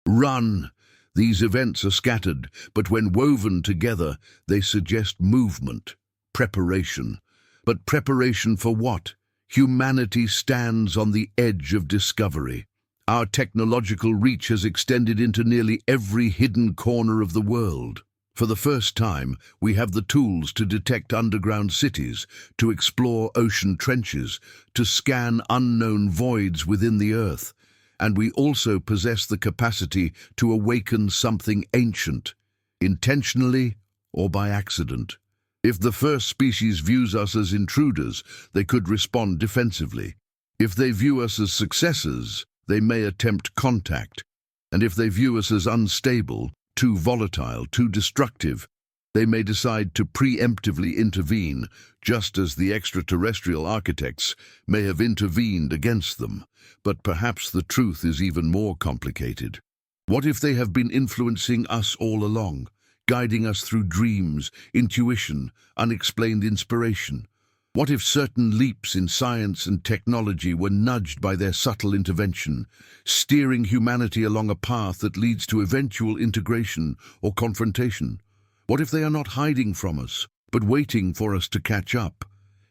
Run! These events are scattered, but when woven together, they suggest movement, preparation. But preparation for what? Humanity stands on the edge of discovery. Our technological reach has extended into nearly every hidden corner of the world. For the first time, we have the tools to detect underground cities, to explore ocean trenches, to scan unknown voids within the earth. And we also possess the capacity to awaken something ancient, intentionally or by accident. If the first species views us as intruders, they could respond defensively. If they view us as successors, they may attempt contact, and if they view us as unstable, too volatile, too destructive, they may decide to preemptively intervene, just as the extraterrestrial architects may have intervened against them. But perhaps the truth is even more complicated. What if they have been influencing us all along, guiding us through dreams, intuition, unexplained inspiration? What if certain leaps in science and technology were nudged by their subtle intervention, steering humanity along a path that leads to eventual integration or confrontation? What if they are not hiding from us, but waiting for us to catch up?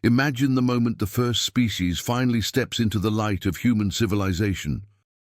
Imagine the moment the first species finally steps into the light of human civilization.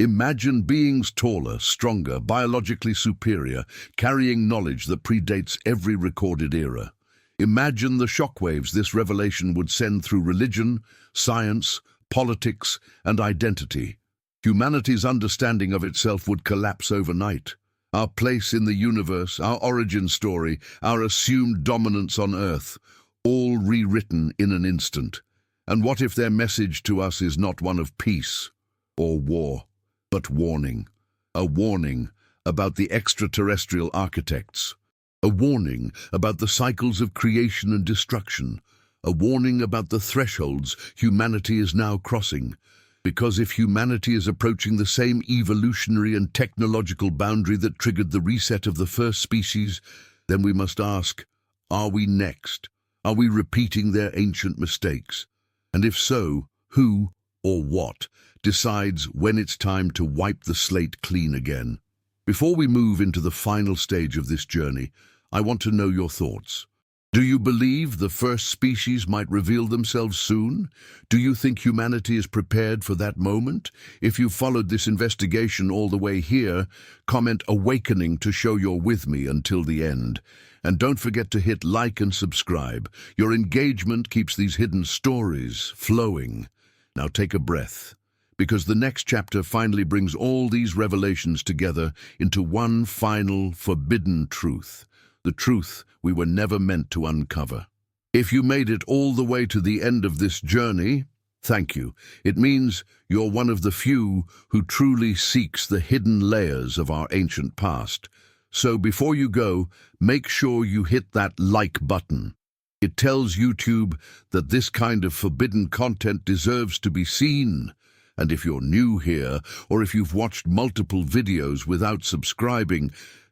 Imagine beings taller, stronger, biologically superior, carrying knowledge that predates every recorded era. Imagine the shockwaves this revelation would send through religion, science, politics, and identity. Humanity's understanding of itself would collapse overnight. Our place in the universe, our origin story, our assumed dominance on Earth, all rewritten in an instant. And what if their message to us is not one of peace or war, but warning? A warning about the extraterrestrial architects. A warning about the cycles of creation and destruction. A warning about the thresholds humanity is now crossing. Because if humanity is approaching the same evolutionary and technological boundary that triggered the reset of the first species, then we must ask, are we next? Are we repeating their ancient mistakes? And if so, who or what decides when it's time to wipe the slate clean again? Before we move into the final stage of this journey, I want to know your thoughts. Do you believe the first species might reveal themselves soon? Do you think humanity is prepared for that moment? If you followed this investigation all the way here, comment "Awakening" to show you're with me until the end. And don't forget to hit like and subscribe. Your engagement keeps these hidden stories flowing. Now take a breath, because the next chapter finally brings all these revelations together into one final, forbidden truth. The truth we were never meant to uncover. If you made it all the way to the end of this journey, thank you. It means you're one of the few who truly seeks the hidden layers of our ancient past. So before you go, make sure you hit that like button. It tells YouTube that this kind of forbidden content deserves to be seen. And if you're new here, or if you've watched multiple videos without subscribing,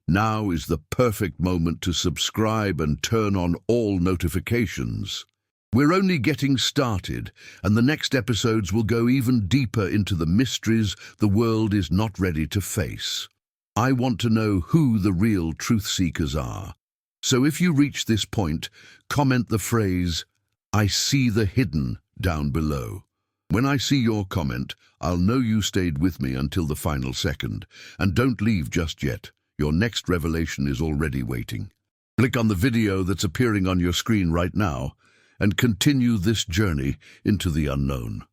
now is the perfect moment to subscribe and turn on all notifications. We're only getting started, and the next episodes will go even deeper into the mysteries the world is not ready to face. I want to know who the real truth seekers are. So if you reach this point, comment the phrase, "I see the hidden," down below. When I see your comment, I'll know you stayed with me until the final second. And don't leave just yet. Your next revelation is already waiting. Click on the video that's appearing on your screen right now and continue this journey into the unknown.